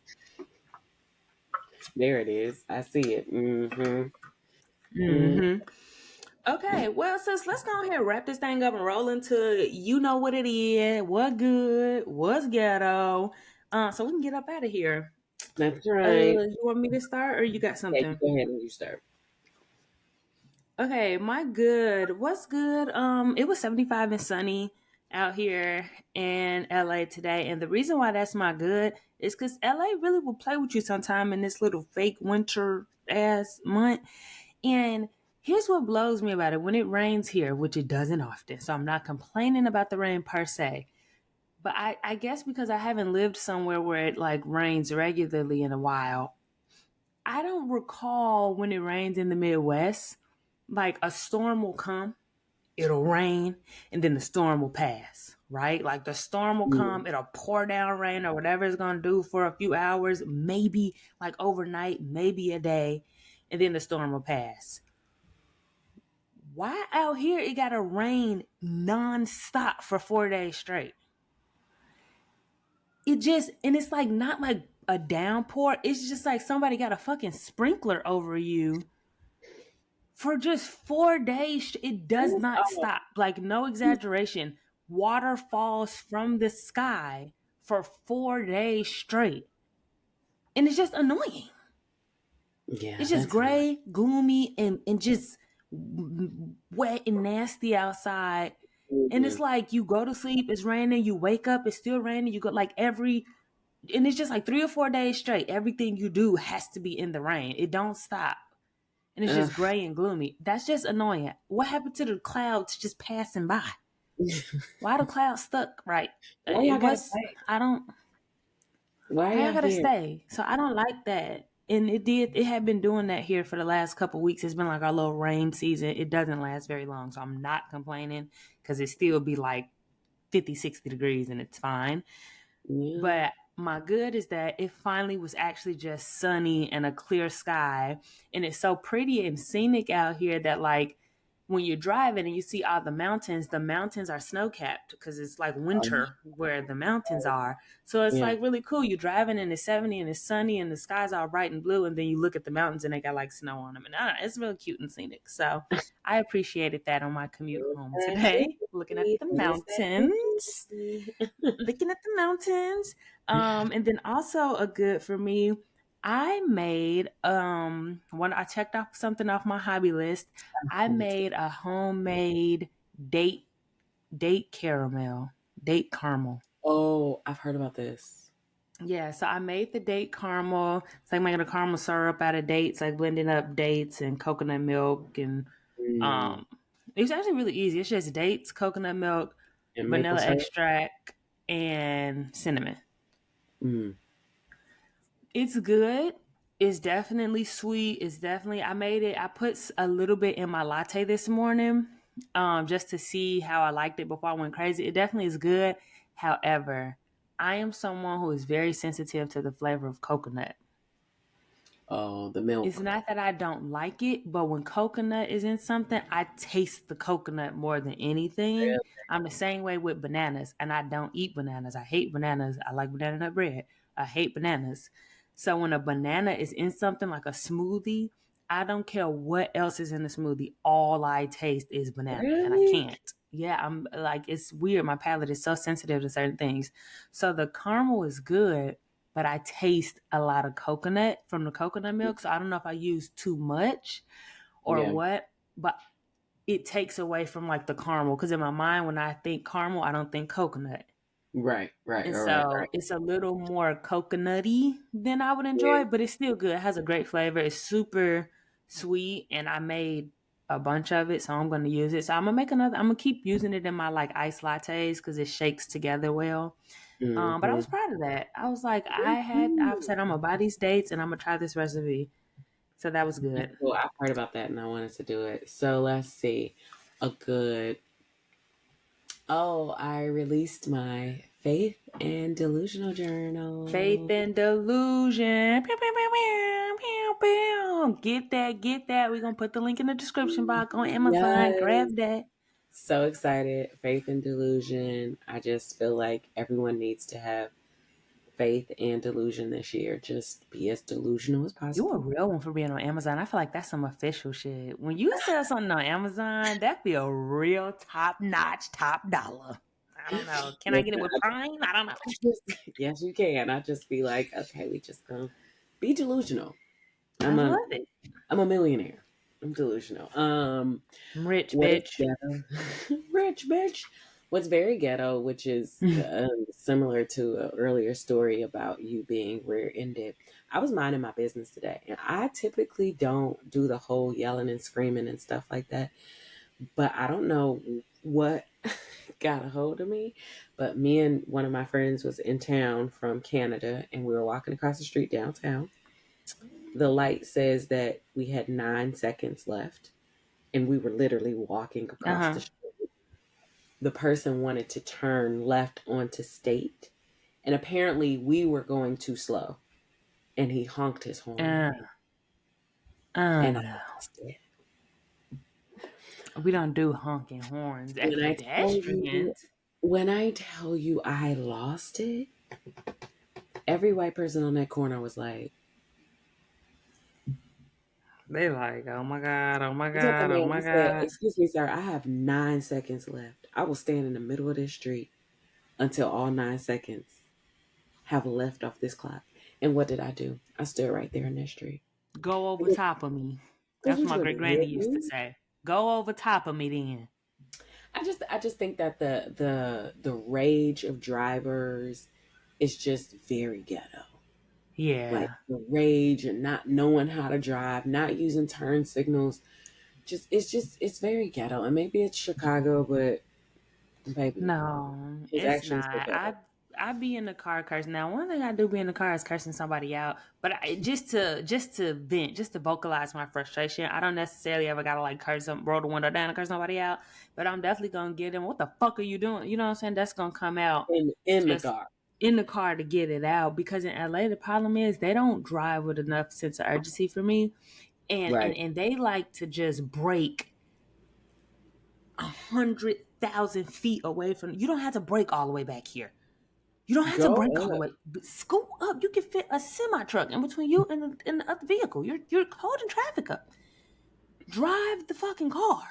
There it is. I see it. Mm-hmm. Mm. Mm-hmm. Okay, well, sis, let's go ahead and wrap this thing up and roll into you know what it is, what good, what's ghetto. So we can get up out of here. That's right. You want me to start or you got Yeah, you something? go ahead and you start. Okay, my good. What's good? It was 75 and sunny out here in LA today. And the reason why that's my good is because LA really will play with you sometime in this little fake winter ass month. And here's what blows me about it. When it rains here, which it doesn't often, so I'm not complaining about the rain per se. But I guess because I haven't lived somewhere where it like rains regularly in a while, I don't recall when it rains in the Midwest, like a storm will come, it'll rain, and then the storm will pass. right? Like the storm will Mm. come, it'll pour down rain or whatever it's going to do for a few hours, maybe like overnight, maybe a day, and then the storm will pass. Why out here it got to rain nonstop for 4 days straight? It just, and it's like not like a downpour, it's just like somebody got a fucking sprinkler over you for just 4 days. It does not Oh, stop. Like, no exaggeration. Water falls from the sky for 4 days straight. And it's just annoying. yeah, It's just that's annoying. gray, gloomy, and just wet and nasty outside. And it's Mhm. like you go to sleep, it's raining, you wake up, it's still raining. You go like and it's just like 3 or 4 days straight. Everything you do has to be in the rain. It don't stop. And it's just Ugh. gray and gloomy. That's just annoying. What happened to the clouds just passing by? Why the clouds stuck right? Why y'all gotta What's stay? I don't Why are How y'all y'all gotta here? stay? So I don't like that. And it had been doing that here for the last couple weeks. It's been like our little rain season. It doesn't last very long. So I'm not complaining because it still be like 50, 60 degrees and it's fine. Yeah. But my good is that it finally was actually just sunny and a clear sky. And it's so pretty and scenic out here that, like, when you're driving and you see all the mountains are snow capped because it's like winter where the mountains are. So it's Yeah. like really cool. You're driving and it's 70 and it's sunny and the sky's all bright and blue. And then you look at the mountains and they got like snow on them. And I don't know, it's real cute and scenic. So I appreciated that on my commute There's home that today, looking at pretty. the There's that mountains. pretty. Looking at the mountains. And then also a good for me, I made when I checked off something off my hobby list, I Me too. made a homemade date date caramel, date caramel. Oh, I've heard about this. Yeah, so I made the date caramel. It's like making a caramel syrup out of dates, like blending up dates and coconut milk and Mm. um it's actually really easy. It's just dates, coconut milk, And maple vanilla syrup. extract, and cinnamon. Mm. It's good. It's definitely sweet. It's definitely, I made it. I put a little bit in my latte this morning, just to see how I liked it before I went crazy. It definitely is good. However, I am someone who is very sensitive to the flavor of coconut. Oh, the It's milk. not that I don't like it, but when coconut is in something, I taste the coconut more than anything. Really? I'm the same way with bananas, and I don't eat bananas. I hate bananas. I like banana nut bread. I hate bananas. So when a banana is in something like a smoothie, I don't care what else is in the smoothie. All I taste is banana, and I Really? can't. Yeah, I'm like, it's weird. My palate is so sensitive to certain things. So the caramel is good, but I taste a lot of coconut from the coconut milk. So I don't know if I use too much or Yeah. what, but it takes away from like the caramel. Because in my mind, when I think caramel, I don't think coconut. Right. Right. And All right. Right. so it's a little more coconutty than I would Yeah. enjoy, but it's still good. It has a great flavor. It's super sweet, and I made a bunch of it, so I'm going to use it. So I'm gonna make another. I'm gonna keep using it in my like iced lattes because it shakes together well. But I Mm-hmm. was proud of that. I was like, I've Mhm. said I'm gonna buy these dates and I'm gonna try this recipe. So that was That's good. cool. I've heard about that and I wanted to do it. So let's see. A good. Oh, I released my faith and delusional Faith journal. and delusion. Pew, pew, pew, pew, pew, pew. Get that. We're gonna put the link in the description box on Amazon. Yes. Grab that. So excited. Faith and delusion. I just feel like everyone needs to have faith and delusion this year. Just be as delusional as You a possible. real one for being on Amazon. I feel like that's some official shit. When you sell something on Amazon, that feel real top notch, top dollar. I don't know. Can I get it Listen, with Prime? I don't know. yes, you can. I just be like, okay, we just gonna be delusional. I I'm a love it. I'm a millionaire. I'm delusional. I'm rich, What is bitch. ghetto? Rich bitch. What's very ghetto, which is similar to an earlier story about you being rear-ended. I was minding my business today, and I typically don't do the whole yelling and screaming and stuff like that. But I don't know what got a hold of me. But me and one of my friends was in town from Canada, and we were walking across the street downtown. The light says that we had 9 seconds left, and we were literally walking Uh across the huh. street. the person wanted to turn left onto State, and apparently we were going too slow, and he honked his horn at Uh, me, and I no. lost it. We don't do honking horns at When I tell you, pedestrians. when I tell you I lost it, every white person on that corner was like, They like, oh my God, oh my he told the God, oh man, my he said, God. "Excuse me, sir, I have 9 seconds left. I will stand in the middle of this street until all 9 seconds have left off this clock." And what did I do? I stood right there in that street. Go over Because top of me. That's what what my you great gonna granny hit used to me? say. Go over top of me then. I just think that the rage of drivers is just very ghetto. Like Yeah. the rage and not knowing how to drive, not using turn signals. It's very ghetto. And maybe it's Chicago, but baby, No, his it's actions were not. ghetto. I be in the car cursing. Now, one thing I do be in the car is cursing somebody out, but just to vent, just to vocalize my frustration. I don't necessarily ever gotta like curse them, roll the window down and curse somebody out, but I'm definitely gonna get them. What the fuck are you doing? You know what I'm saying? That's gonna come out In the just car. in the car to get it out because in LA the problem is they don't drive with enough sense of urgency for me, and and Right. and they like to just break 100,000 feet away from. You don't have to break all the way back here. You don't have to Go break all the up. way. But scoot up. You can fit a semi truck in between you and the other vehicle. You're holding traffic up. Drive the fucking car.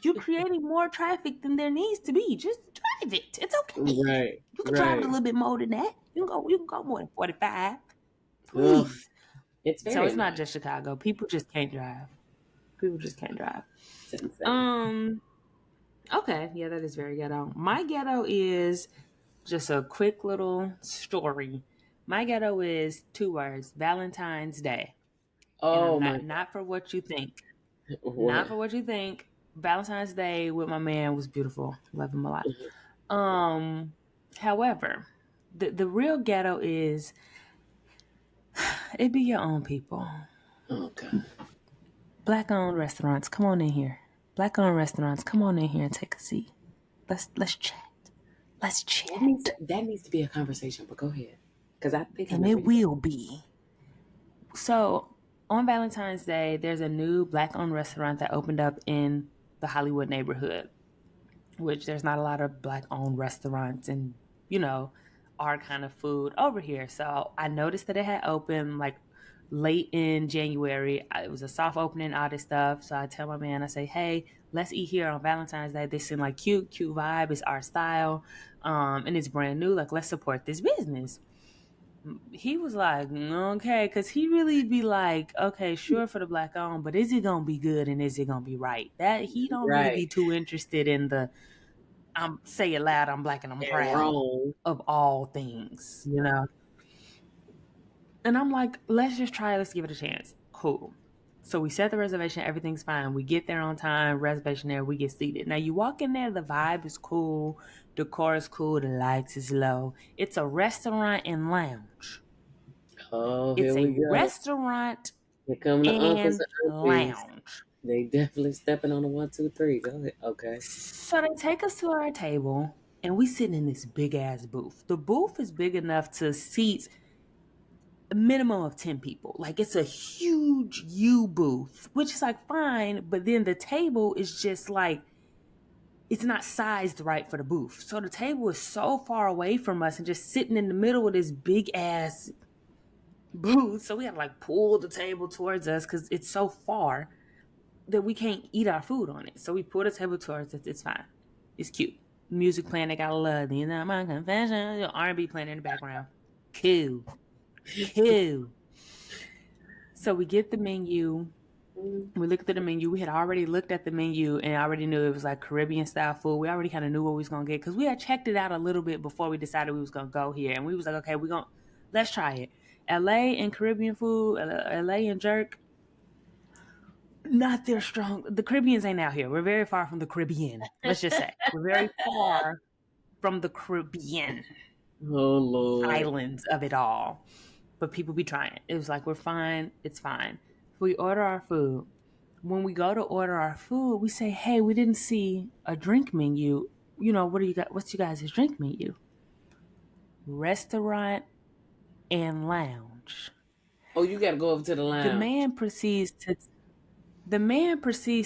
You're creating more traffic than there needs to be. Just drive it. It's okay. Right. You can drive it a Right. little bit more than that. You can go more than 45. Ugh. Please. It's So very it's not annoying. just Chicago. People just can't drive. People just can't drive. It's insane. Um. Okay. Yeah, that is very ghetto. My ghetto is just a quick little story. My ghetto is 2 words: Valentine's Day, and I'm Oh my not for what you think. God. Not What? for what you think. Valentine's Day with my man was beautiful. Love him a lot. Um, however, the real ghetto is it be your own people. Oh God. Black owned restaurants, come on in here. Black owned restaurants, come on in here and take a seat. Let's chat. Let's chat. That needs to be a conversation, but go ahead. Because I think I And know where it you're going. will be. So on Valentine's Day, there's a new black owned restaurant that opened up in the Hollywood neighborhood, which there's not a lot of black owned restaurants and, you know, our kind of food over here. So I noticed that it had opened like late in January. It was a soft opening, all this stuff. So I tell my man, I say, hey, let's eat here on Valentine's Day. They seem like cute vibe. It's our style. And it's brand new. Like, let's support this business. He was like, okay, because he really be like, okay, sure for the black owned, but is it gonna be good and is it gonna be right? That he don't really Right. be too interested in the I'm say it loud, I'm black and I'm And proud wrong. of all things, you know? And I'm like, let's just try it, let's give it a chance. Cool. So we set the reservation, everything's fine. We get there on time, reservation there, we get seated. Now you walk in there, the vibe is cool, decor is cool, the lights is low. It's a restaurant and lounge. Oh, here It's a we go. restaurant Here come the uncles and and aunties. lounge. They definitely stepping on the 1, 2, 3. Go ahead. Okay. So they take us to our table and we sitting in this big ass booth. The booth is big enough to seat a minimum of 10 people. Like it's a huge U booth, which is like fine, but then the table is just like it's not sized right for the booth. So the table is so far away from us and just sitting in the middle of this big ass booth. So we had to like pull the table towards us because it's so far that we can't eat our food on it. So we pull the table towards us. It's fine. It's cute. Music playing, they got love. You know my confession. R&B playing in the background. Cool. Cool. So we get the menu. We looked at the menu. We had already looked at the menu and already knew it was like Caribbean style food. We already kind of knew what we was gonna get because we had checked it out a little bit before we decided we was gonna go here. And we was like, okay, let's try it. LA and Caribbean food, LA and jerk, not their strong. The Caribbeans ain't out here. We're very far from the Caribbean. Let's just say we're very far from the Caribbean Oh Lord. islands of it all. But people be trying. It was like we're fine. It's fine. We order our food. When we go to order our food, we say, "Hey, we didn't see a drink menu. What do you got? What's you guys' drink menu?" Restaurant and lounge. Oh, you got to go over to the The lounge. man proceeds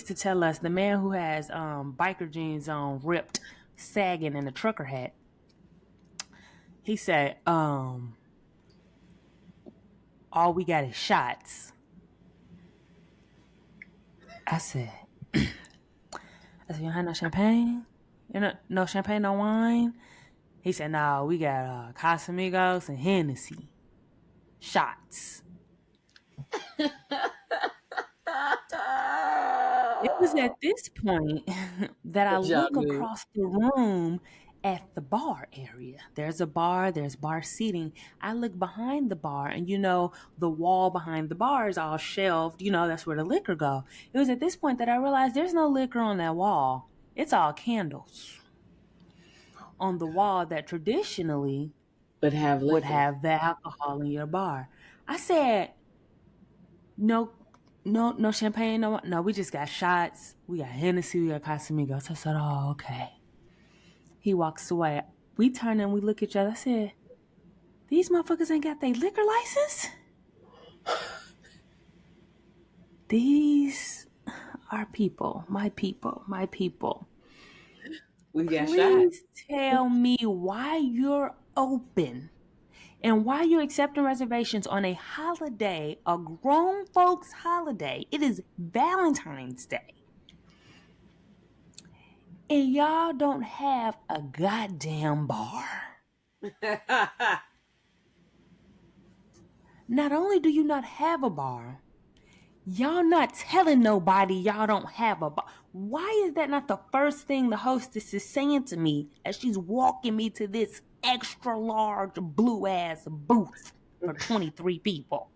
to tell us, the man who has biker jeans on, ripped, sagging, and a trucker hat. He said, all we got is shots. I said, you don't have no champagne? No champagne, no wine? He said, no, we got Casamigos and Hennessy. Shots. It was at this point that I But y'all look knew. across the room at the bar area. There's a bar, there's bar seating. I look behind the bar, and the wall behind the bar is all shelved. That's where the liquor go. It was at this point that I realized there's no liquor on that wall. It's all candles on the wall that traditionally But have would liquor. have the alcohol in your bar. I said, no, no, no champagne, no. We just got shots. We got Hennessy. We got Casamigos. I said, oh, okay. He walks away. We turn and we look at each other. I said, these motherfuckers ain't got their liquor license. These are people, my people, my people. We got shot. Please tell me why you're open and why you're accepting reservations on a holiday, a grown folks' holiday. It is Valentine's Day. And y'all don't have a goddamn bar. Not only do you not have a bar, y'all not telling nobody y'all don't have a bar. Why is that not the first thing the hostess is saying to me as she's walking me to this extra large blue ass booth for 23 people?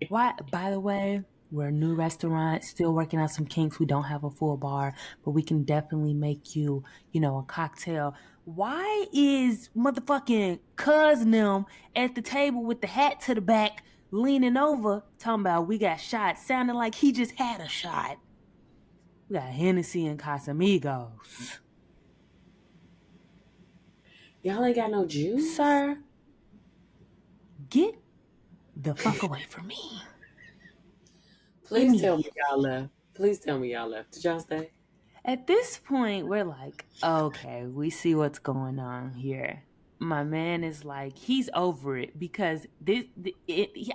Why, by the way, we're a new restaurant, still working out some kinks. We don't have a full bar, but we can definitely make you, a cocktail. Why is motherfucking cousin them at the table with the hat to the back, leaning over, talking about we got shots, sounding like he just had a shot? We got Hennessy and Casamigos. Y'all ain't got no juice? Sir, get the fuck away from me. Please tell me Immediately. y'all left. Please tell me y'all left. Did y'all stay? At this point, we're like, okay, we see what's going on here. My man is like, he's over it because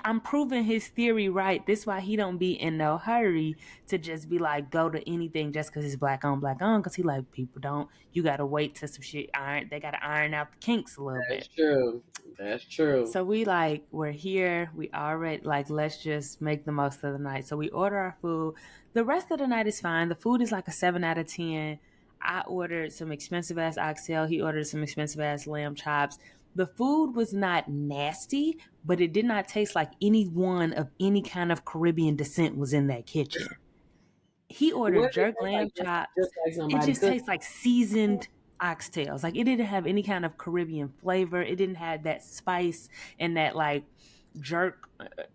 I'm proving his theory right. This why he don't be in no hurry to just be like go to anything just because it's black on black on. Because he like people don't. You gotta wait till some shit iron. They gotta iron out the kinks a little That's bit. true. That's true. So we're here. We already like, let's just make the most of the night. So we order our food. The rest of the night is fine. The food is like a 7 out of 10. I ordered some expensive ass oxtail. He ordered some expensive ass lamb chops. The food was not nasty, but it did not taste like anyone of any kind of Caribbean descent was in that kitchen. He ordered What did it jerk taste lamb like? Just chops. like It somebody just cooking. tastes like seasoned oxtails. Like it didn't have any kind of Caribbean flavor. It didn't have that spice and that like jerk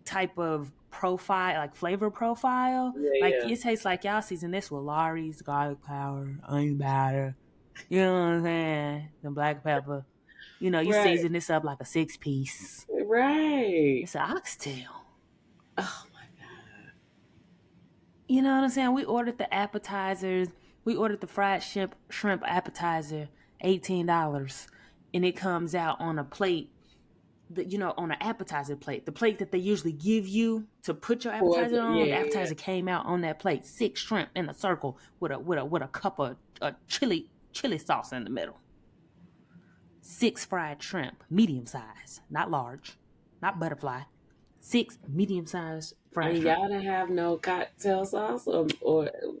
type of profile, like flavor profile. Yeah, Like yeah. it tastes like y'all season this with Lawry's garlic powder, onion powder. You know what I'm saying? The black pepper. You Right. season this up like a 6 piece. Right. It's an oxtail. Oh my god. You know what I'm saying? We ordered the appetizers. We ordered the fried shrimp appetizer, $18, and it comes out on a plate. On an appetizer plate, the plate that they usually give you to put your appetizer on. The Yeah, yeah. appetizer came out on that plate, 6 shrimp in a circle with a cup of chili sauce in the middle. 6 fried shrimp, medium size, not large, not butterfly. 6 medium-sized fried And shrimp. y'all didn't have no cocktail sauce or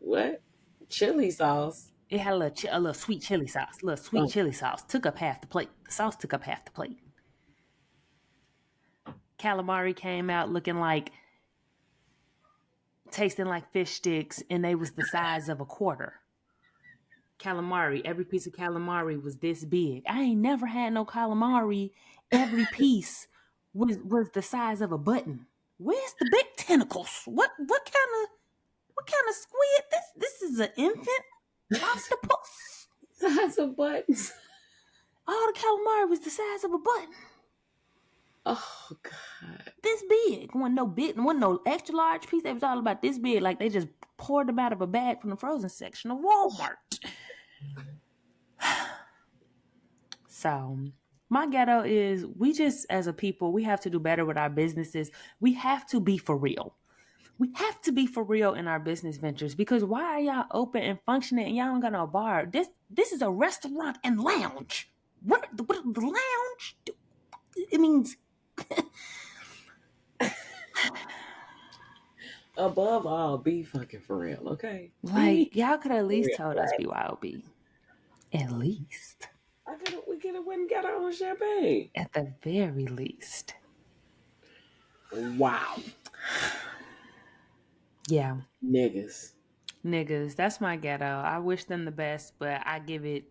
what? Chili sauce. It had a little sweet chili sauce. A little sweet Oh, chili sauce took up half the plate. The sauce took up half the plate. Calamari came out looking like, tasting like fish sticks, and they was the size of a quarter. Calamari, every piece of calamari was this big. I ain't never had no calamari. Every piece was the size of a button. Where's the big tentacles? What kind of squid? This is an infant octopus. Size of buttons. All the calamari was the size of a button. Oh God. This big. Wasn't no extra large piece. It was all about this big. Like they just poured them out of a bag from the frozen section of Walmart. So my ghetto is we just as a people, we have to do better with our businesses. We have to be for real. We have to be for real in our business ventures because why are y'all open and functioning and y'all don't got no bar? This is a restaurant and lounge. What the lounge? It means Above all, be fucking for real, okay? Be like y'all could at for least real, told us right? BYOB. At least. We could have went and got our own champagne. At the very least. Wow. Yeah. Niggas. Niggas, that's my ghetto. I wish them the best, but I give it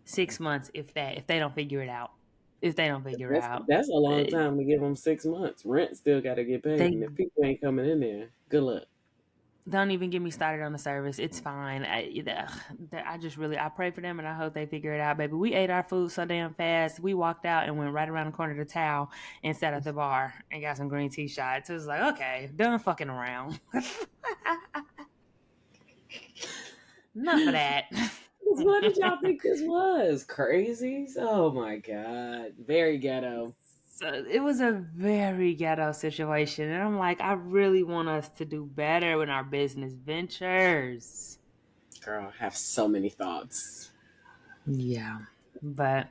6 months if they don't figure it out. If they don't figure it out. That's a long time to give them 6 months. Rent still got to get paid, They and if people ain't coming in there, good luck. don't even get me started on the service. It's fine. I just really I pray for them and I hope they figure it out, baby. We ate our food so damn fast. We walked out and went right around the corner to Tao and sat at the bar and got some green tea shots. It was like, okay, done fucking around. Enough of that. What did y'all think this was? Crazy? Oh my God. Very ghetto. So it was a very ghetto situation. And I'm like, I really want us to do better in our business ventures. Girl, I have so many thoughts. Yeah. But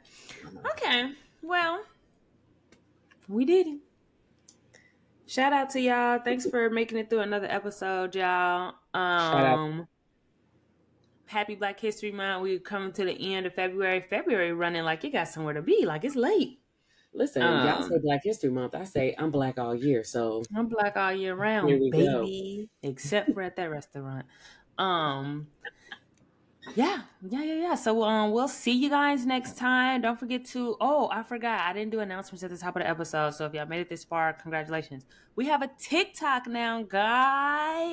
okay. Well, we did it. Shout out to y'all. Thanks for making it through another episode, y'all. Shout out. Happy Black History Month. We're coming to the end of February. February running like it got somewhere to be. Like it's late. Listen, y'all say Black History Month. I say I'm black all year. So I'm black all year here round, we go. baby. Except for at that restaurant. Yeah. So we'll see you guys next time. Don't forget to I forgot. I didn't do announcements at the top of the episode. So if y'all made it this far, congratulations. We have a TikTok now, guys.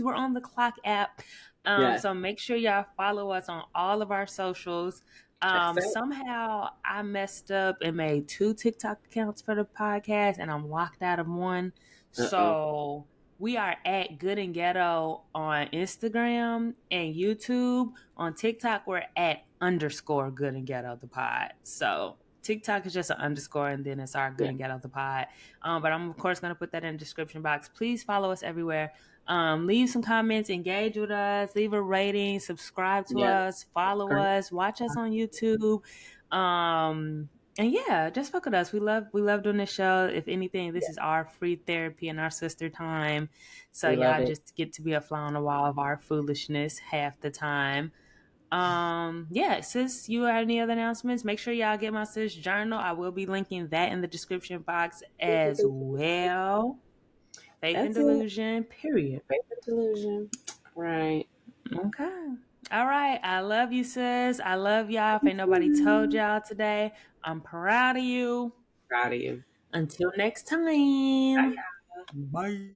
We're on the Clock app. Yeah. So make sure y'all follow us on all of our socials. Somehow I messed up and made 2 TikTok accounts for the podcast and I'm locked out of one. So we are at Good and Ghetto on Instagram and YouTube. On TikTok, we're at _ Good and Ghetto the pod. So TikTok is just an underscore and then it's our Good and Ghetto the pod. But I'm of course going to put that in the description box. Please follow us everywhere. Leave some comments, engage with us, leave a rating, subscribe to us, follow us, watch us on YouTube. And yeah, just fuck with us. We love doing this show. If anything, this is our free therapy and our sister time. So y'all just get to be a fly on the wall of our foolishness half the time. Sis, you have any other announcements? Make sure y'all get my sis journal. I will be linking that in the description box as well. Faith and Delusion, period. Faith and Delusion. Right. Okay. All right. I love you, sis. I love y'all. If ain't nobody told y'all today, I'm proud of you. Proud of you. Until next time. Bye. Bye.